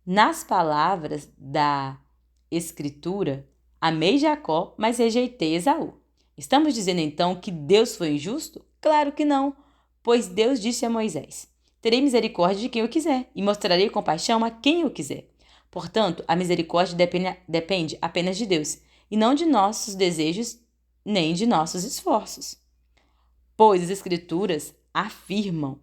Nas palavras da Escritura, amei Jacó, mas rejeitei Esaú. Estamos dizendo então que Deus foi injusto? Claro que não, pois Deus disse a Moisés: terei misericórdia de quem eu quiser e mostrarei compaixão a quem eu quiser. Portanto, a misericórdia depende apenas de Deus e não de nossos desejos nem de nossos esforços. Pois as Escrituras afirmam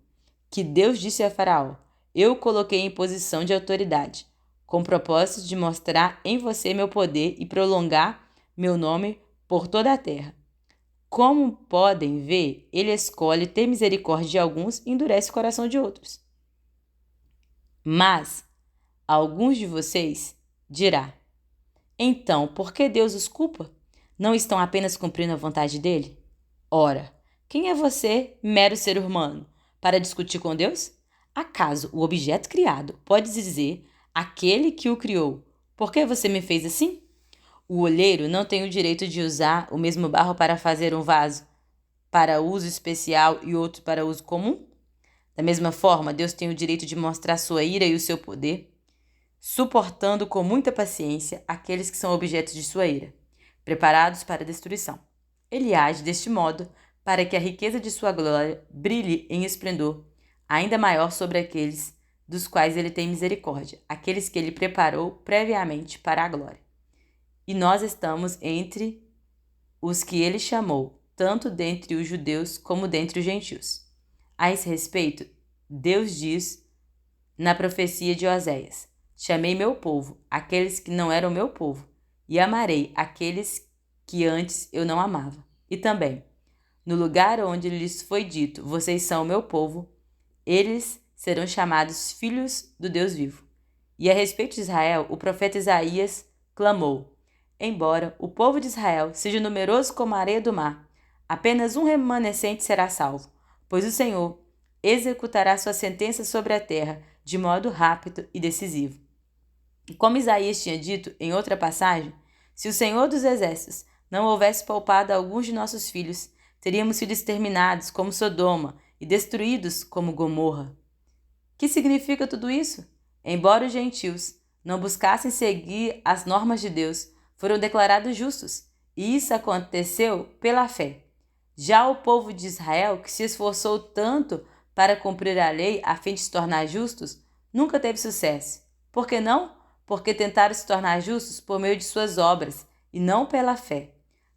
que Deus disse a Faraó: eu o coloquei em posição de autoridade, com o propósito de mostrar em você meu poder e prolongar meu nome por toda a terra. Como podem ver, ele escolhe ter misericórdia de alguns e endurece o coração de outros. Mas alguns de vocês dirá: então, por que Deus os culpa? Não estão apenas cumprindo a vontade dele? Ora, quem é você, mero ser humano, para discutir com Deus? Acaso o objeto criado pode dizer àquele que o criou: por que você me fez assim? O olheiro não tem o direito de usar o mesmo barro para fazer um vaso para uso especial e outro para uso comum? Da mesma forma, Deus tem o direito de mostrar sua ira e o seu poder, suportando com muita paciência aqueles que são objetos de sua ira, preparados para a destruição. Ele age deste modo para que a riqueza de sua glória brilhe em esplendor ainda maior sobre aqueles dos quais ele tem misericórdia, aqueles que ele preparou previamente para a glória. E nós estamos entre os que ele chamou, tanto dentre os judeus como dentre os gentios. A esse respeito, Deus diz na profecia de Oséias: chamei meu povo, aqueles que não eram meu povo, e amarei aqueles que antes eu não amava. E também, no lugar onde lhes foi dito: vocês são meu povo, eles serão chamados filhos do Deus vivo. E a respeito de Israel, o profeta Isaías clamou: embora o povo de Israel seja numeroso como a areia do mar, apenas um remanescente será salvo, pois o Senhor executará sua sentença sobre a terra de modo rápido e decisivo. E como Isaías tinha dito em outra passagem, se o Senhor dos Exércitos não houvesse poupado alguns de nossos filhos, teríamos sido exterminados como Sodoma e destruídos como Gomorra. Que significa tudo isso? Embora os gentios não buscassem seguir as normas de Deus, foram declarados justos, e isso aconteceu pela fé. Já o povo de Israel, que se esforçou tanto para cumprir a lei a fim de se tornar justos, nunca teve sucesso. Por que não? Porque tentaram se tornar justos por meio de suas obras, e não pela fé.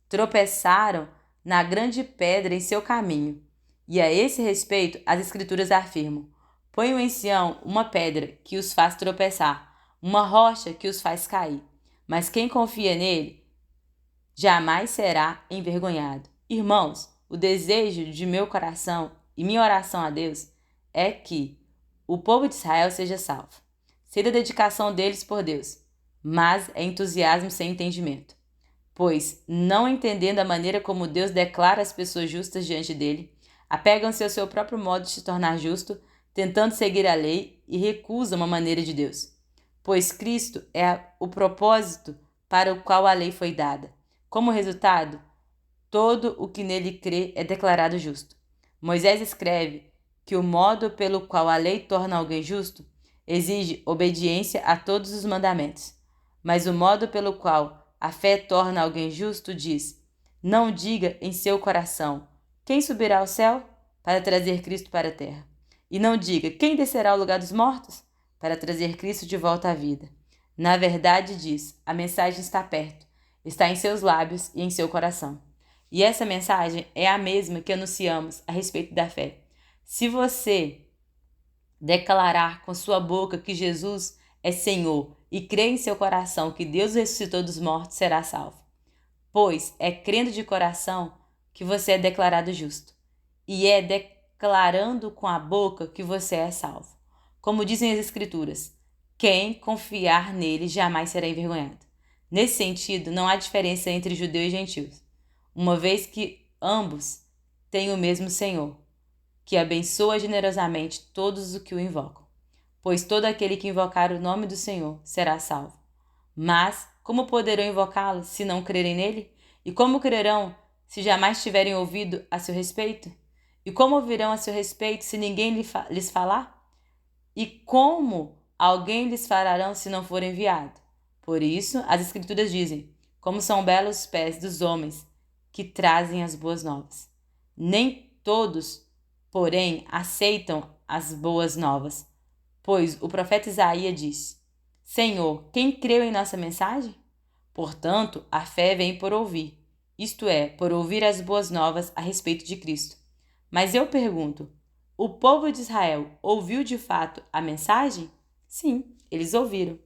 Tropeçaram na grande pedra em seu caminho. E a esse respeito, as Escrituras afirmam: ponham em Sião uma pedra que os faz tropeçar, uma rocha que os faz cair. Mas quem confia nele jamais será envergonhado. Irmãos, o desejo de meu coração e minha oração a Deus é que o povo de Israel seja salvo. Sei da dedicação deles por Deus, mas é entusiasmo sem entendimento. Pois, não entendendo a maneira como Deus declara as pessoas justas diante dele, apegam-se ao seu próprio modo de se tornar justo, tentando seguir a lei e recusam a maneira de Deus. Pois Cristo é o propósito para o qual a lei foi dada. Como resultado, todo o que nele crê é declarado justo. Moisés escreve que o modo pelo qual a lei torna alguém justo exige obediência a todos os mandamentos. Mas o modo pelo qual a fé torna alguém justo diz: não diga em seu coração: quem subirá ao céu para trazer Cristo para a terra? E não diga: quem descerá ao lugar dos mortos para trazer Cristo de volta à vida? Na verdade diz: a mensagem está perto, está em seus lábios e em seu coração. E essa mensagem é a mesma que anunciamos a respeito da fé. Se você declarar com sua boca que Jesus é Senhor e crer em seu coração que Deus ressuscitou dos mortos, será salvo. Pois é crendo de coração que você é declarado justo, e é declarando com a boca que você é salvo. Como dizem as Escrituras, quem confiar nele jamais será envergonhado. Nesse sentido, não há diferença entre judeu e gentios, uma vez que ambos têm o mesmo Senhor, que abençoa generosamente todos os que o invocam. Pois todo aquele que invocar o nome do Senhor será salvo. Mas como poderão invocá-lo se não crerem nele? E como crerão se jamais tiverem ouvido a seu respeito? E como ouvirão a seu respeito se ninguém lhes falar? E como alguém lhes falarão se não for enviado? Por isso, as Escrituras dizem: como são belos os pés dos homens que trazem as boas novas. Nem todos, porém, aceitam as boas novas. Pois o profeta Isaías diz: Senhor, quem creu em nossa mensagem? Portanto, a fé vem por ouvir, isto é, por ouvir as boas novas a respeito de Cristo. Mas eu pergunto, o povo de Israel ouviu de fato a mensagem? Sim, eles ouviram.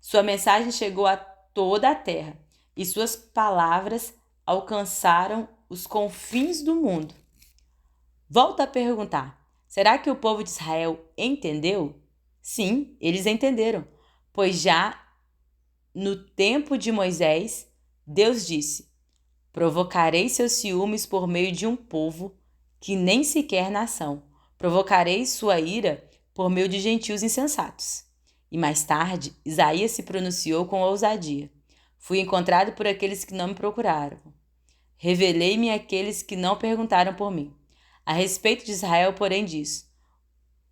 Sua mensagem chegou a toda a terra, e suas palavras alcançaram os confins do mundo. Volto a perguntar, será que o povo de Israel entendeu? Sim, eles entenderam, pois já no tempo de Moisés, Deus disse: provocarei seus ciúmes por meio de um povo que nem sequer nação. Provocarei sua ira por meio de gentios insensatos. E mais tarde, Isaías se pronunciou com ousadia. Fui encontrado por aqueles que não me procuraram. Revelei-me àqueles que não perguntaram por mim. A respeito de Israel, porém, diz: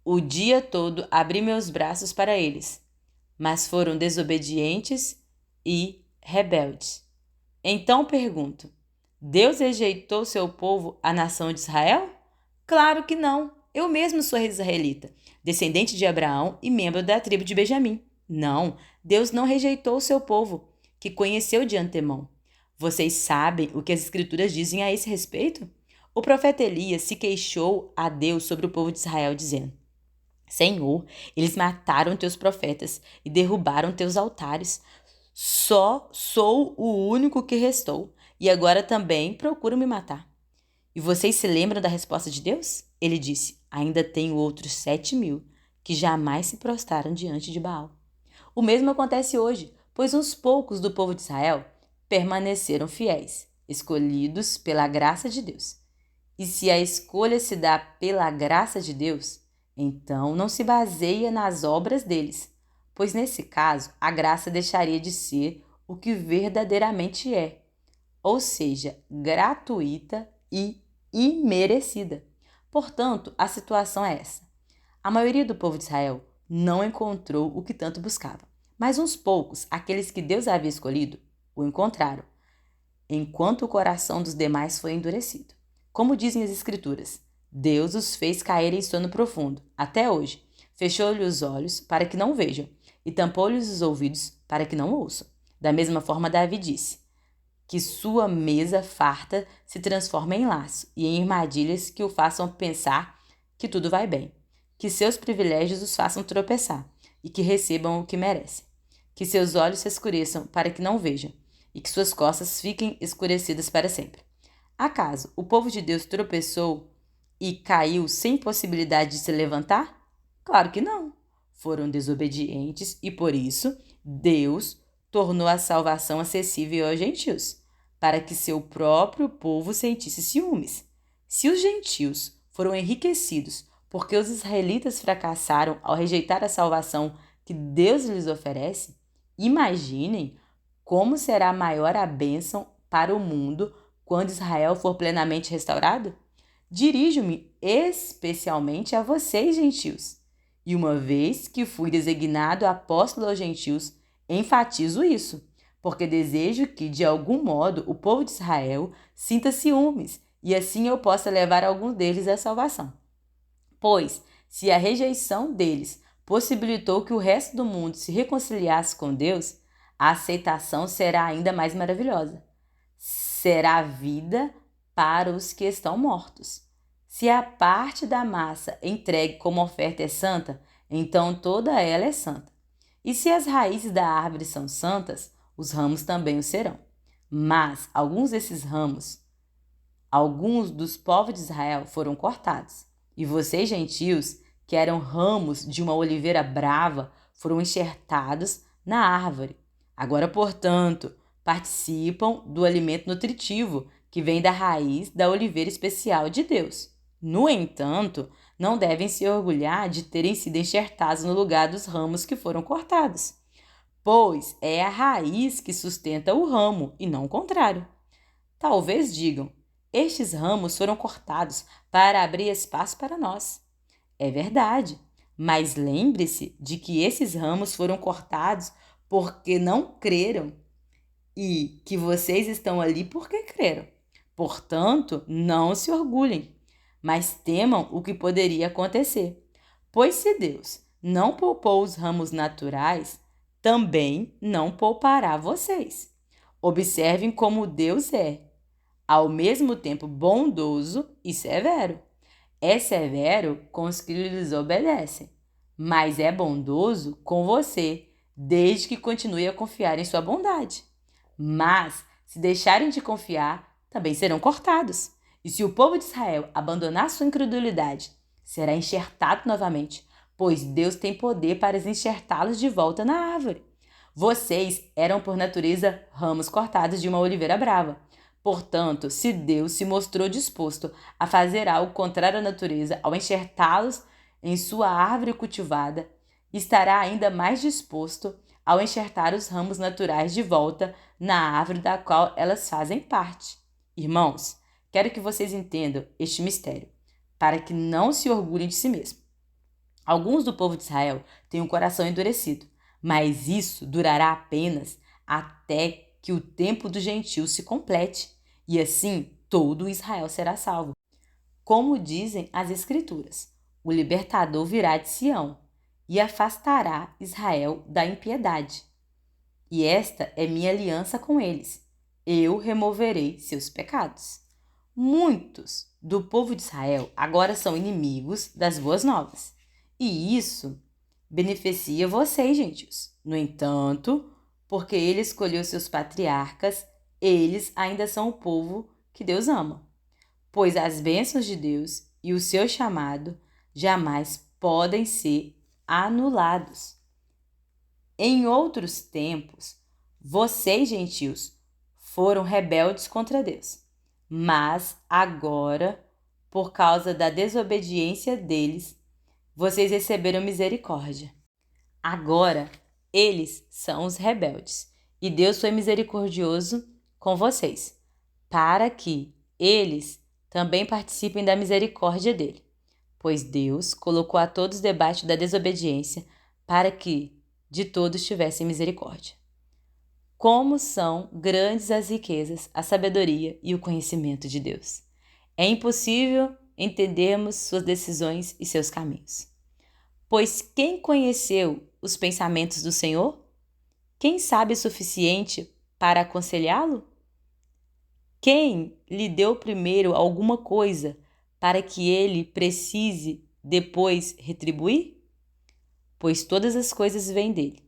o dia todo abri meus braços para eles, mas foram desobedientes e rebeldes. Então pergunto: Deus rejeitou seu povo, a nação de Israel? Claro que não. Eu mesmo sou israelita, descendente de Abraão e membro da tribo de Benjamim. Não, Deus não rejeitou seu povo, que conheceu de antemão. Vocês sabem o que as Escrituras dizem a esse respeito? O profeta Elias se queixou a Deus sobre o povo de Israel, dizendo: Senhor, eles mataram teus profetas e derrubaram teus altares. Só sou o único que restou, e agora também procuram me matar. E vocês se lembram da resposta de Deus? Ele disse: ainda tenho outros 7.000 que jamais se prostraram diante de Baal. O mesmo acontece hoje, pois uns poucos do povo de Israel permaneceram fiéis, escolhidos pela graça de Deus. E se a escolha se dá pela graça de Deus, então não se baseia nas obras deles, pois nesse caso a graça deixaria de ser o que verdadeiramente é, ou seja, gratuita e imerecida. Portanto, a situação é essa. A maioria do povo de Israel não encontrou o que tanto buscava, mas uns poucos, aqueles que Deus havia escolhido, o encontraram, enquanto o coração dos demais foi endurecido. Como dizem as Escrituras, Deus os fez cair em sono profundo, até hoje. Fechou-lhe os olhos para que não vejam e tampou-lhes os ouvidos para que não ouçam. Da mesma forma, Davi disse: que sua mesa farta se transforme em laço e em armadilhas que o façam pensar que tudo vai bem. Que seus privilégios os façam tropeçar e que recebam o que merecem. Que seus olhos se escureçam para que não vejam e que suas costas fiquem escurecidas para sempre. Acaso o povo de Deus tropeçou e caiu sem possibilidade de se levantar? Claro que não. Foram desobedientes e, por isso, Deus tornou a salvação acessível aos gentios, para que seu próprio povo sentisse ciúmes. Se os gentios foram enriquecidos porque os israelitas fracassaram ao rejeitar a salvação que Deus lhes oferece, imaginem como será maior a bênção para o mundo quando Israel for plenamente restaurado? Dirijo-me especialmente a vocês, gentios. E uma vez que fui designado apóstolo aos gentios, enfatizo isso, porque desejo que, de algum modo, o povo de Israel sinta ciúmes e assim eu possa levar alguns deles à salvação. Pois, se a rejeição deles possibilitou que o resto do mundo se reconciliasse com Deus, a aceitação será ainda mais maravilhosa. Será vida para os que estão mortos. Se a parte da massa entregue como oferta é santa, então toda ela é santa. E se as raízes da árvore são santas, os ramos também o serão. Mas alguns desses ramos, alguns dos povos de Israel foram cortados. E vocês, gentios, que eram ramos de uma oliveira brava, foram enxertados na árvore. Agora, portanto, participam do alimento nutritivo que vem da raiz da oliveira especial de Deus. No entanto, não devem se orgulhar de terem sido enxertados no lugar dos ramos que foram cortados, pois é a raiz que sustenta o ramo e não o contrário. Talvez digam: estes ramos foram cortados para abrir espaço para nós. É verdade, mas lembre-se de que esses ramos foram cortados porque não creram e que vocês estão ali porque creram. Portanto, não se orgulhem, mas temam o que poderia acontecer. Pois se Deus não poupou os ramos naturais, também não poupará vocês. Observem como Deus é, ao mesmo tempo bondoso e severo. É severo com os que lhes obedecem, mas é bondoso com você, desde que continue a confiar em sua bondade. Mas, se deixarem de confiar, também serão cortados. E se o povo de Israel abandonar sua incredulidade, será enxertado novamente, pois Deus tem poder para enxertá-los de volta na árvore. Vocês eram por natureza ramos cortados de uma oliveira brava. Portanto, se Deus se mostrou disposto a fazer algo contrário à natureza ao enxertá-los em sua árvore cultivada, estará ainda mais disposto ao enxertar os ramos naturais de volta na árvore da qual elas fazem parte. Irmãos, quero que vocês entendam este mistério, para que não se orgulhem de si mesmo. Alguns do povo de Israel têm um coração endurecido, mas isso durará apenas até que o tempo dos gentios se complete, e assim todo Israel será salvo. Como dizem as Escrituras, o libertador virá de Sião e afastará Israel da impiedade. E esta é minha aliança com eles. Eu removerei seus pecados. Muitos do povo de Israel agora são inimigos das boas novas. E isso beneficia vocês, gentios. No entanto, porque ele escolheu seus patriarcas, eles ainda são o povo que Deus ama. Pois as bênçãos de Deus e o seu chamado jamais podem ser anulados. Em outros tempos, vocês, gentios, foram rebeldes contra Deus. Mas agora, por causa da desobediência deles, vocês receberam misericórdia. Agora, eles são os rebeldes, e Deus foi misericordioso com vocês, para que eles também participem da misericórdia dele. Pois Deus colocou a todos debaixo da desobediência, para que de todos tivessem misericórdia. Como são grandes as riquezas, a sabedoria e o conhecimento de Deus! É impossível entendermos suas decisões e seus caminhos. Pois quem conheceu os pensamentos do Senhor? Quem sabe o suficiente para aconselhá-lo? Quem lhe deu primeiro alguma coisa para que ele precise depois retribuir? Pois todas as coisas vêm dele,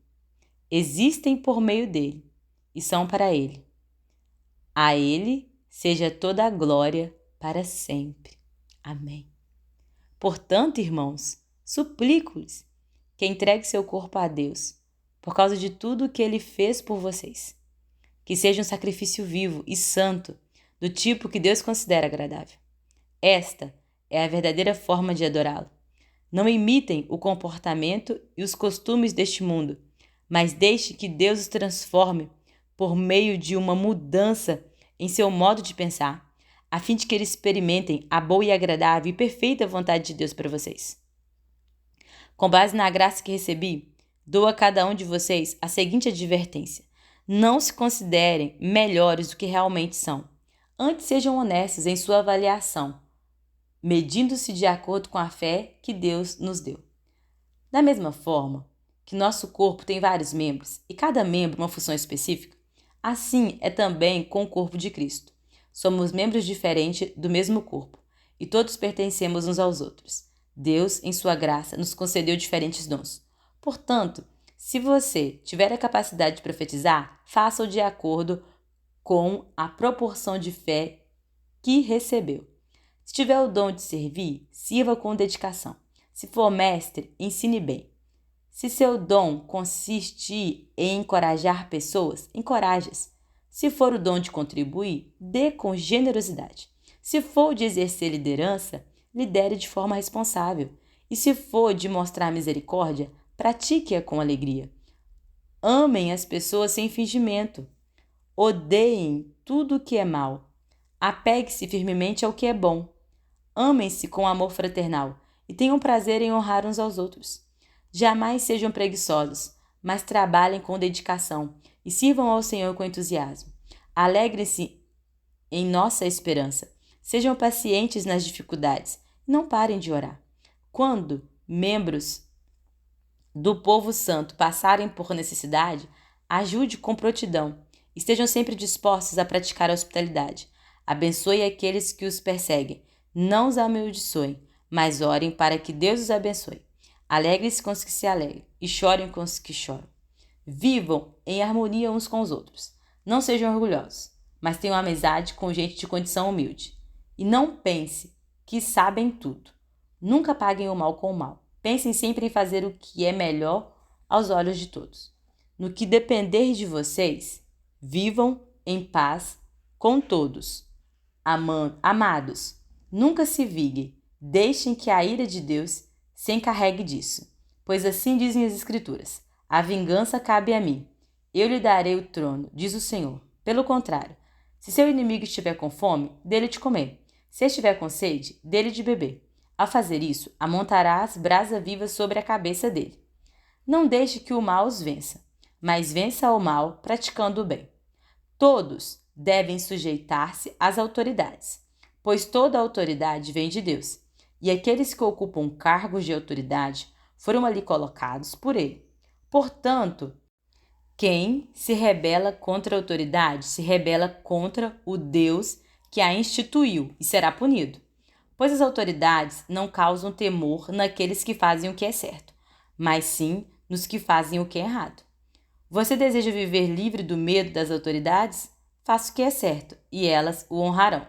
existem por meio dele e são para ele. A ele seja toda a glória para sempre. Amém. Portanto, irmãos, suplico-lhes que entregue seu corpo a Deus, por causa de tudo o que ele fez por vocês. Que seja um sacrifício vivo e santo, do tipo que Deus considera agradável. Esta é a verdadeira forma de adorá-lo. Não imitem o comportamento e os costumes deste mundo, mas deixe que Deus os transforme por meio de uma mudança em seu modo de pensar, a fim de que eles experimentem a boa e agradável e perfeita vontade de Deus para vocês. Com base na graça que recebi, dou a cada um de vocês a seguinte advertência: não se considerem melhores do que realmente são. Antes sejam honestos em sua avaliação, medindo-se de acordo com a fé que Deus nos deu. Da mesma forma que nosso corpo tem vários membros e cada membro uma função específica, assim é também com o corpo de Cristo. Somos membros diferentes do mesmo corpo e todos pertencemos uns aos outros. Deus, em sua graça, nos concedeu diferentes dons. Portanto, se você tiver a capacidade de profetizar, faça-o de acordo com a proporção de fé que recebeu. Se tiver o dom de servir, sirva com dedicação. Se for mestre, ensine bem. Se seu dom consiste em encorajar pessoas, encoraje-as. Se for o dom de contribuir, dê com generosidade. Se for de exercer liderança, lidere de forma responsável. E se for de mostrar misericórdia, pratique-a com alegria. Amem as pessoas sem fingimento. Odeiem tudo o que é mal. Apegue-se firmemente ao que é bom. Amem-se com amor fraternal e tenham prazer em honrar uns aos outros. Jamais sejam preguiçosos, mas trabalhem com dedicação e sirvam ao Senhor com entusiasmo. Alegrem-se em nossa esperança. Sejam pacientes nas dificuldades e não parem de orar. Quando membros do povo santo passarem por necessidade, ajude com prontidão. Estejam sempre dispostos a praticar a hospitalidade. Abençoe aqueles que os perseguem. Não os amaldiçoem, mas orem para que Deus os abençoe. Alegrem-se com os que se alegram e chorem com os que choram. Vivam em harmonia uns com os outros. Não sejam orgulhosos, mas tenham amizade com gente de condição humilde. E não pense que sabem tudo. Nunca paguem o mal com o mal. Pensem sempre em fazer o que é melhor aos olhos de todos. No que depender de vocês, vivam em paz com todos. Amados, nunca se viguem, deixem que a ira de Deus se encarregue disso. Pois assim dizem as Escrituras: a vingança cabe a mim. Eu lhe darei o trono, diz o Senhor. Pelo contrário, se seu inimigo estiver com fome, dê-lhe de comer. Se estiver com sede, dê-lhe de beber. Ao fazer isso, amontarás brasa viva sobre a cabeça dele. Não deixe que o mal os vença, mas vença o mal praticando o bem. Todos devem sujeitar-se às autoridades, pois toda autoridade vem de Deus, e aqueles que ocupam cargos de autoridade foram ali colocados por ele. Portanto, quem se rebela contra a autoridade se rebela contra o Deus que a instituiu e será punido. Pois as autoridades não causam temor naqueles que fazem o que é certo, mas sim nos que fazem o que é errado. Você deseja viver livre do medo das autoridades? Faça o que é certo, e elas o honrarão.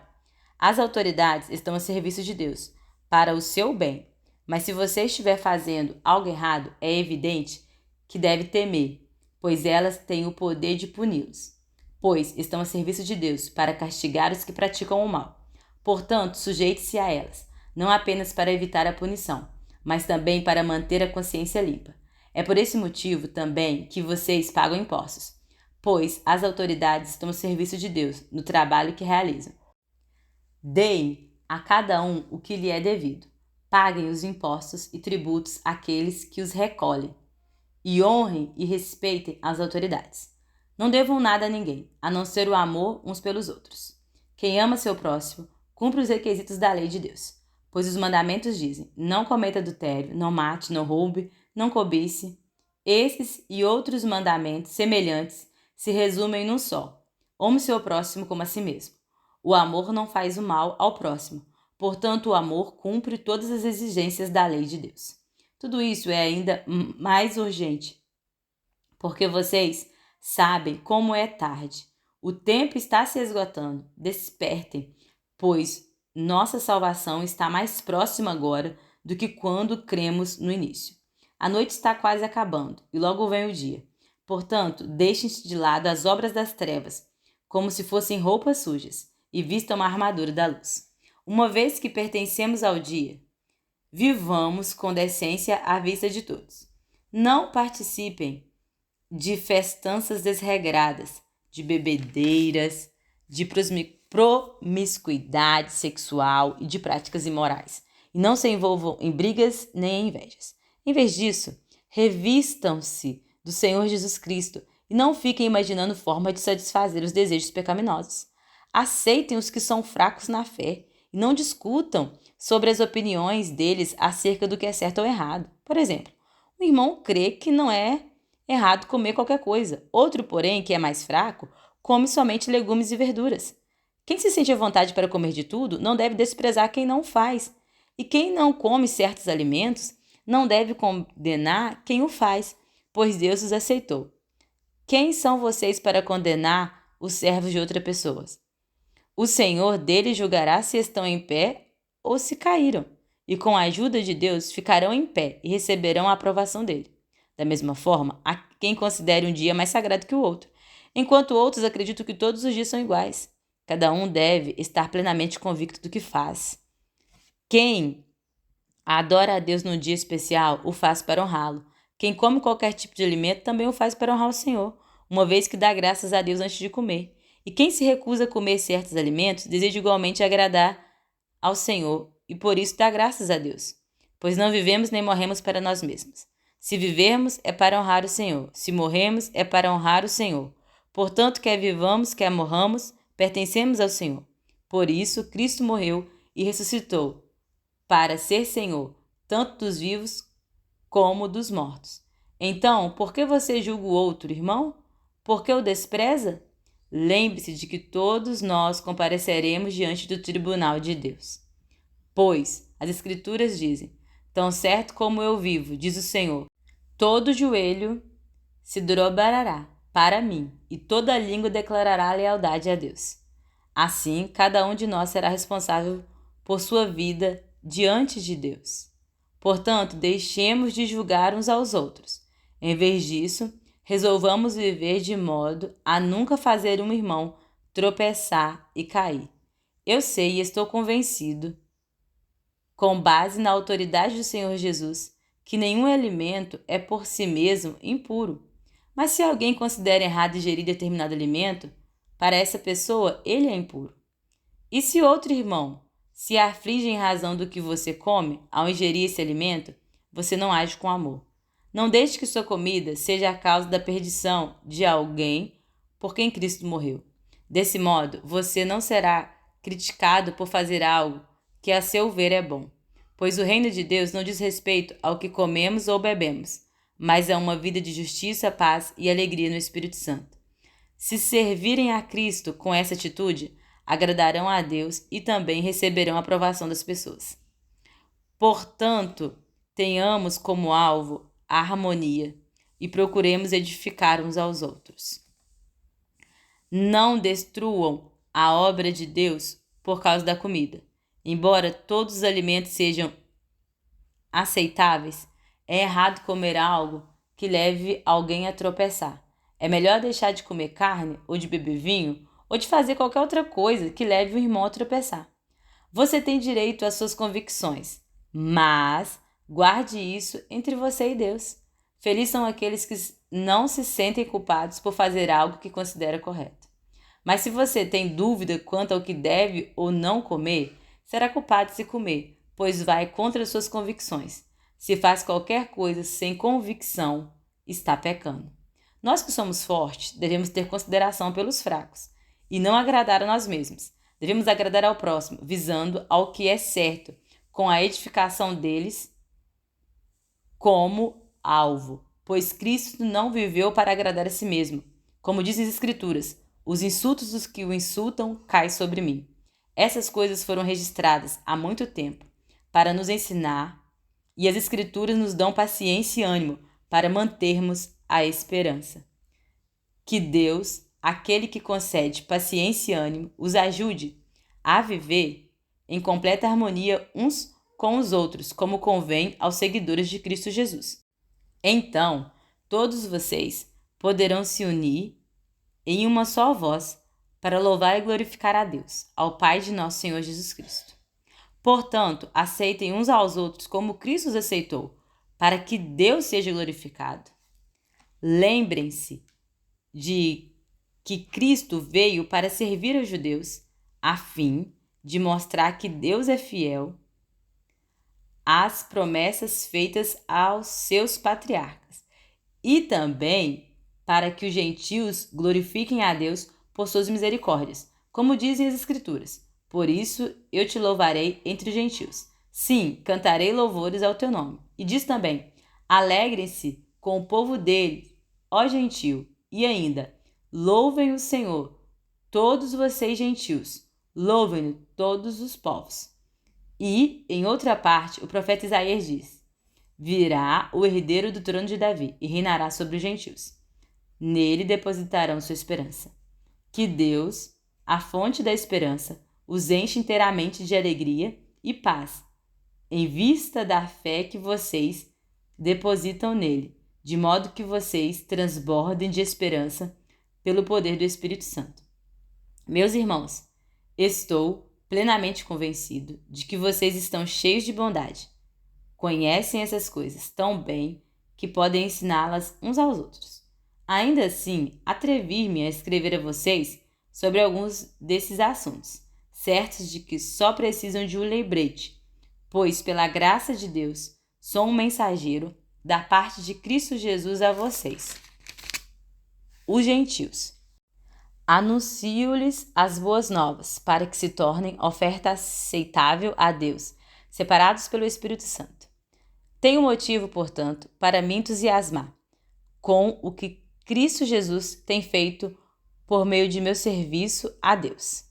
As autoridades estão a serviço de Deus, para o seu bem. Mas se você estiver fazendo algo errado, é evidente que deve temer, pois elas têm o poder de puni-los. Pois estão a serviço de Deus, para castigar os que praticam o mal. Portanto, sujeite-se a elas, não apenas para evitar a punição, mas também para manter a consciência limpa. É por esse motivo também que vocês pagam impostos, pois as autoridades estão ao serviço de Deus no trabalho que realizam. Deem a cada um o que lhe é devido. Paguem os impostos e tributos àqueles que os recolhem, e honrem e respeitem as autoridades. Não devam nada a ninguém, a não ser o amor uns pelos outros. Quem ama seu próximo, cumpre os requisitos da lei de Deus, pois os mandamentos dizem: não cometa adultério, não mate, não roube, não cobice. Esses e outros mandamentos semelhantes se resumem num só: ame seu próximo como a si mesmo. O amor não faz o mal ao próximo, portanto o amor cumpre todas as exigências da lei de Deus. Tudo isso é ainda mais urgente, porque vocês sabem como é tarde. O tempo está se esgotando. Despertem, pois nossa salvação está mais próxima agora do que quando cremos no início. A noite está quase acabando e logo vem o dia. Portanto, deixem-se de lado as obras das trevas, como se fossem roupas sujas, e vistam a armadura da luz. Uma vez que pertencemos ao dia, vivamos com decência à vista de todos. Não participem de festanças desregradas, de bebedeiras, de promiscuidade sexual e de práticas imorais. E não se envolvam em brigas nem em invejas. Em vez disso, revistam-se do Senhor Jesus Cristo e não fiquem imaginando forma de satisfazer os desejos pecaminosos. Aceitem os que são fracos na fé e não discutam sobre as opiniões deles acerca do que é certo ou errado. Por exemplo, um irmão crê que não é errado comer qualquer coisa. Outro, porém, que é mais fraco, come somente legumes e verduras. Quem se sente à vontade para comer de tudo não deve desprezar quem não faz. E quem não come certos alimentos não deve condenar quem o faz, pois Deus os aceitou. Quem são vocês para condenar os servos de outra pessoa? O Senhor deles julgará se estão em pé ou se caíram, e com a ajuda de Deus ficarão em pé e receberão a aprovação dele. Da mesma forma, há quem considere um dia mais sagrado que o outro, enquanto outros acreditam que todos os dias são iguais. Cada um deve estar plenamente convicto do que faz. Quem adora a Deus num dia especial, o faz para honrá-lo. Quem come qualquer tipo de alimento também o faz para honrar o Senhor, uma vez que dá graças a Deus antes de comer. E quem se recusa a comer certos alimentos, deseja igualmente agradar ao Senhor, e por isso dá graças a Deus. Pois não vivemos nem morremos para nós mesmos. Se vivermos, é para honrar o Senhor. Se morremos, é para honrar o Senhor. Portanto, quer vivamos, quer morramos, pertencemos ao Senhor. Por isso, Cristo morreu e ressuscitou, para ser Senhor, tanto dos vivos como dos mortos. Então, por que você julga o outro, irmão? Por que o despreza? Lembre-se de que todos nós compareceremos diante do tribunal de Deus. Pois, as Escrituras dizem: tão certo como eu vivo, diz o Senhor, todo joelho se dobrará para mim, e toda língua declarará lealdade a Deus. Assim, cada um de nós será responsável por sua vida diante de Deus. Portanto, deixemos de julgar uns aos outros. Em vez disso, resolvamos viver de modo a nunca fazer um irmão tropeçar e cair. Eu sei e estou convencido, com base na autoridade do Senhor Jesus, que nenhum alimento é por si mesmo impuro. Mas se alguém considera errado ingerir determinado alimento, para essa pessoa ele é impuro. E se outro irmão se aflige em razão do que você come ao ingerir esse alimento, você não age com amor. Não deixe que sua comida seja a causa da perdição de alguém por quem Cristo morreu. Desse modo, você não será criticado por fazer algo que a seu ver é bom, pois o reino de Deus não diz respeito ao que comemos ou bebemos, mas a uma vida de justiça, paz e alegria no Espírito Santo. Se servirem a Cristo com essa atitude, agradarão a Deus e também receberão a aprovação das pessoas. Portanto, tenhamos como alvo a harmonia e procuremos edificar uns aos outros. Não destruam a obra de Deus por causa da comida. Embora todos os alimentos sejam aceitáveis, é errado comer algo que leve alguém a tropeçar. É melhor deixar de comer carne ou de beber vinho ou de fazer qualquer outra coisa que leve o irmão a tropeçar. Você tem direito às suas convicções, mas guarde isso entre você e Deus. Felizes são aqueles que não se sentem culpados por fazer algo que considera correto. Mas se você tem dúvida quanto ao que deve ou não comer, será culpado se comer, pois vai contra suas convicções. Se faz qualquer coisa sem convicção, está pecando. Nós que somos fortes devemos ter consideração pelos fracos e não agradar a nós mesmos. Devemos agradar ao próximo, visando ao que é certo, com a edificação deles como alvo, pois Cristo não viveu para agradar a si mesmo. Como dizem as Escrituras, os insultos dos que o insultam caem sobre mim. Essas coisas foram registradas há muito tempo para nos ensinar, e as Escrituras nos dão paciência e ânimo para mantermos a esperança. Que Deus, aquele que concede paciência e ânimo, os ajude a viver em completa harmonia uns com os outros, como convém aos seguidores de Cristo Jesus. Então, todos vocês poderão se unir em uma só voz para louvar e glorificar a Deus, ao Pai de nosso Senhor Jesus Cristo. Portanto, aceitem uns aos outros como Cristo os aceitou, para que Deus seja glorificado. Lembrem-se de que Cristo veio para servir aos judeus, a fim de mostrar que Deus é fiel às promessas feitas aos seus patriarcas, e também para que os gentios glorifiquem a Deus por suas misericórdias, como dizem as Escrituras. Por isso eu te louvarei entre os gentios. Sim, cantarei louvores ao teu nome. E diz também: alegrem-se com o povo dele, ó gentio. E ainda: louvem o Senhor, todos vocês gentios. Louvem-no todos os povos. E, em outra parte, o profeta Isaías diz: virá o herdeiro do trono de Davi e reinará sobre os gentios. Nele depositarão sua esperança. Que Deus, a fonte da esperança, os enche inteiramente de alegria e paz, em vista da fé que vocês depositam nele, de modo que vocês transbordem de esperança pelo poder do Espírito Santo. Meus irmãos, estou plenamente convencido de que vocês estão cheios de bondade. Conhecem essas coisas tão bem que podem ensiná-las uns aos outros. Ainda assim, atrevi-me a escrever a vocês sobre alguns desses assuntos, certos de que só precisam de um lembrete, pois, pela graça de Deus, sou um mensageiro da parte de Cristo Jesus a vocês, os gentios. Anuncio-lhes as boas novas, para que se tornem oferta aceitável a Deus, separados pelo Espírito Santo. Tenho motivo, portanto, para me entusiasmar com o que Cristo Jesus tem feito por meio de meu serviço a Deus.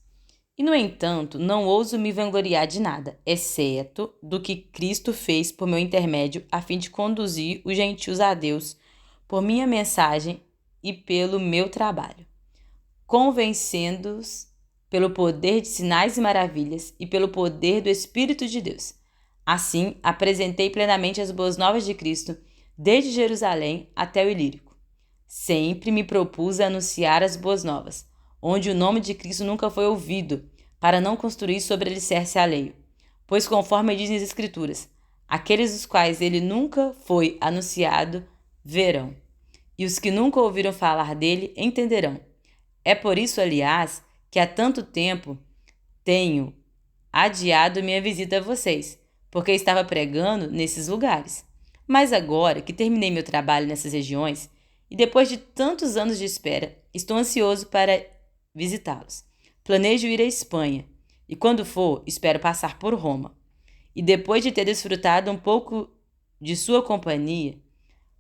E, no entanto, não ouso me vangloriar de nada, exceto do que Cristo fez por meu intermédio, a fim de conduzir os gentios a Deus por minha mensagem e pelo meu trabalho, convencendo-os pelo poder de sinais e maravilhas e pelo poder do Espírito de Deus. Assim, apresentei plenamente as boas novas de Cristo, desde Jerusalém até o Ilírico. Sempre me propus a anunciar as boas novas, onde o nome de Cristo nunca foi ouvido, para não construir sobre alicerce alheio. Pois, conforme dizem as Escrituras, aqueles dos quais ele nunca foi anunciado verão, e os que nunca ouviram falar dele entenderão. É por isso, aliás, que há tanto tempo tenho adiado minha visita a vocês, porque estava pregando nesses lugares. Mas agora que terminei meu trabalho nessas regiões, e depois de tantos anos de espera, estou ansioso para visitá-los. Planejo ir à Espanha, e quando for, espero passar por Roma. E depois de ter desfrutado um pouco de sua companhia,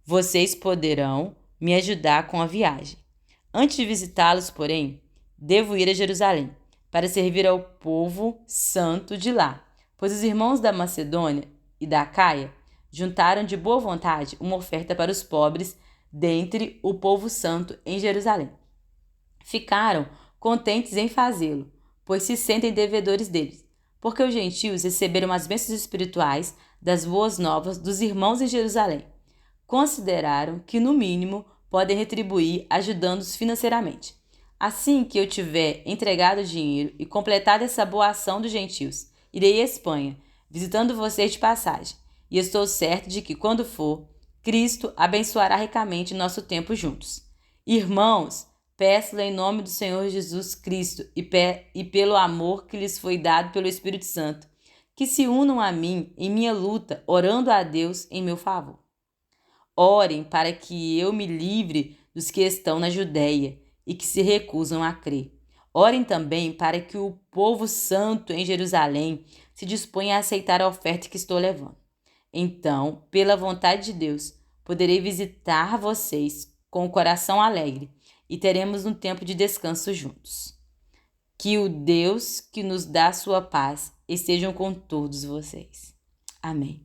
vocês poderão me ajudar com a viagem. Antes de visitá-los, porém, devo ir a Jerusalém, para servir ao povo santo de lá, pois os irmãos da Macedônia e da Acaia juntaram de boa vontade uma oferta para os pobres dentre o povo santo em Jerusalém. Ficaram contentes em fazê-lo, pois se sentem devedores deles, porque os gentios receberam as bênçãos espirituais das boas novas dos irmãos em Jerusalém. Consideraram que, no mínimo, podem retribuir ajudando-os financeiramente. Assim que eu tiver entregado o dinheiro e completado essa boa ação dos gentios, irei à Espanha, visitando vocês de passagem, e estou certo de que, quando for, Cristo abençoará ricamente nosso tempo juntos. Irmãos, peço-lhe em nome do Senhor Jesus Cristo e pelo amor que lhes foi dado pelo Espírito Santo, que se unam a mim em minha luta, orando a Deus em meu favor. Orem para que eu me livre dos que estão na Judéia e que se recusam a crer. Orem também para que o povo santo em Jerusalém se disponha a aceitar a oferta que estou levando. Então, pela vontade de Deus, poderei visitar vocês com o coração alegre e teremos um tempo de descanso juntos. Que o Deus que nos dá sua paz estejam com todos vocês. Amém.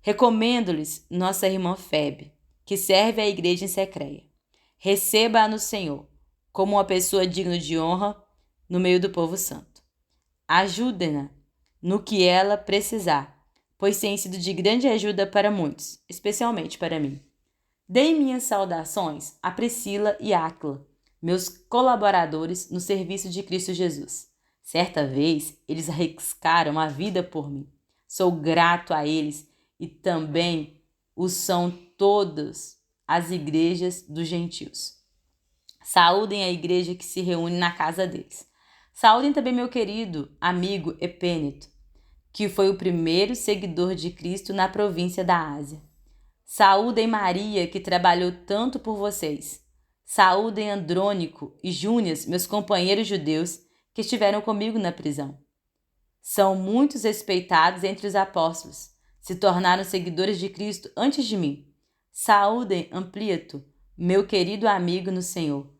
Recomendo-lhes nossa irmã Febe, que serve à igreja em Secreia. Receba-a no Senhor, como uma pessoa digna de honra no meio do povo santo. Ajudem-na no que ela precisar, pois tem sido de grande ajuda para muitos, especialmente para mim. Dei minhas saudações a Priscila e Áquila, meus colaboradores no serviço de Cristo Jesus. Certa vez, eles arriscaram a vida por mim. Sou grato a eles e também o são todas as igrejas dos gentios. Saúdem a igreja que se reúne na casa deles. Saúdem também meu querido amigo Epêneto, que foi o primeiro seguidor de Cristo na província da Ásia. Saúdem Maria, que trabalhou tanto por vocês. Saúdem Andrônico e Júnias, meus companheiros judeus, que estiveram comigo na prisão. São muitos respeitados entre os apóstolos. Se tornaram seguidores de Cristo antes de mim. Saúdem Amplíato, meu querido amigo no Senhor.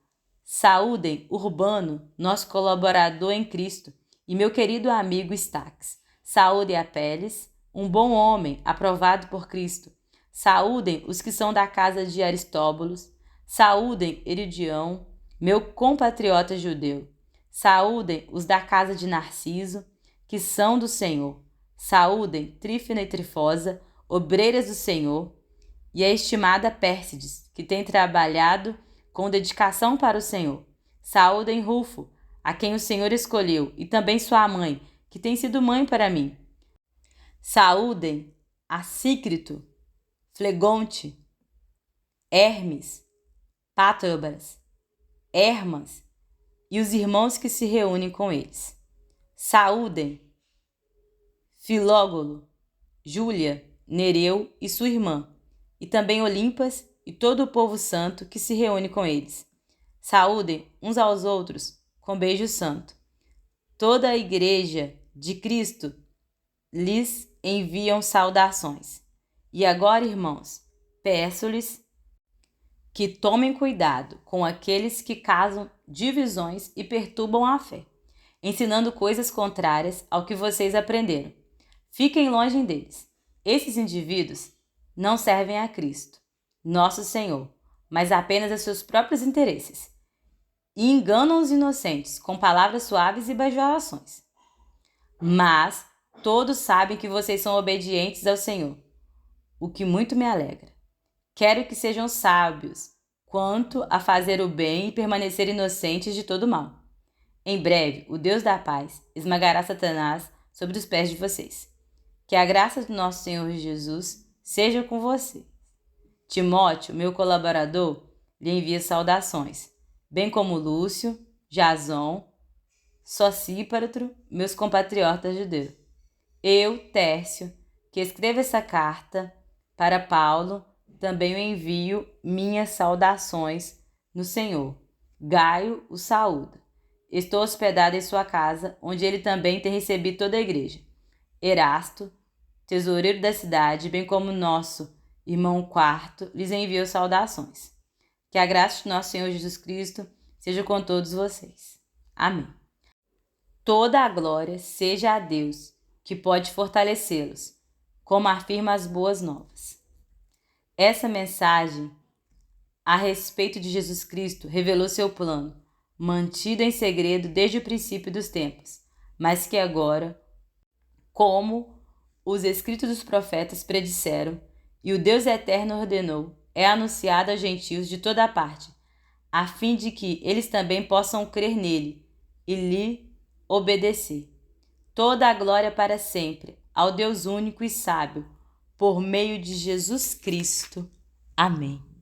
Saúdem Urbano, nosso colaborador em Cristo, e meu querido amigo Stax. Saúdem Apeles, um bom homem, aprovado por Cristo. Saúdem os que são da casa de Aristóbulos. Saúdem Heridião, meu compatriota judeu. Saúdem os da casa de Narciso, que são do Senhor. Saúdem Trífina e Trifosa, obreiras do Senhor, e a estimada Pérsides, que tem trabalhado com dedicação para o Senhor. Saúdem Rufo, a quem o Senhor escolheu, e também sua mãe, que tem sido mãe para mim. Saúdem Assícrito, Flegonte, Hermes, Pátrobras, Hermas e os irmãos que se reúnem com eles. Saúdem Filógolo, Júlia, Nereu e sua irmã, e também Olimpas e todo o povo santo que se reúne com eles. Saúdem uns aos outros com beijo santo. Toda a igreja de Cristo lhes enviam saudações. E agora, irmãos, peço-lhes que tomem cuidado com aqueles que causam divisões e perturbam a fé, ensinando coisas contrárias ao que vocês aprenderam. Fiquem longe deles. Esses indivíduos não servem a Cristo, nosso Senhor, mas apenas a seus próprios interesses. e enganam os inocentes com palavras suaves e bajulações. Mas todos sabem que vocês são obedientes ao Senhor, o que muito me alegra. Quero que sejam sábios quanto a fazer o bem e permanecer inocentes de todo mal. Em breve, o Deus da paz esmagará Satanás sobre os pés de vocês. Que a graça do nosso Senhor Jesus seja com você. Timóteo, meu colaborador, lhe envia saudações, bem como Lúcio, Jason, Sosípatro, meus compatriotas judeus. Eu, Tércio, que escrevo essa carta para Paulo, também o envio minhas saudações no Senhor. Gaio o saúda. Estou hospedado em sua casa, onde ele também tem recebido toda a igreja. Erasto, tesoureiro da cidade, bem como nosso irmão Quarto, lhes enviou saudações. Que a graça de nosso Senhor Jesus Cristo seja com todos vocês. Amém. Toda a glória seja a Deus, que pode fortalecê-los, como afirma as boas novas. Essa mensagem a respeito de Jesus Cristo revelou seu plano, mantido em segredo desde o princípio dos tempos, mas que agora, como os escritos dos profetas predisseram e o Deus eterno ordenou, é anunciado aos gentios de toda a parte, a fim de que eles também possam crer nele e lhe obedecer. Toda a glória para sempre ao Deus único e sábio, por meio de Jesus Cristo. Amém.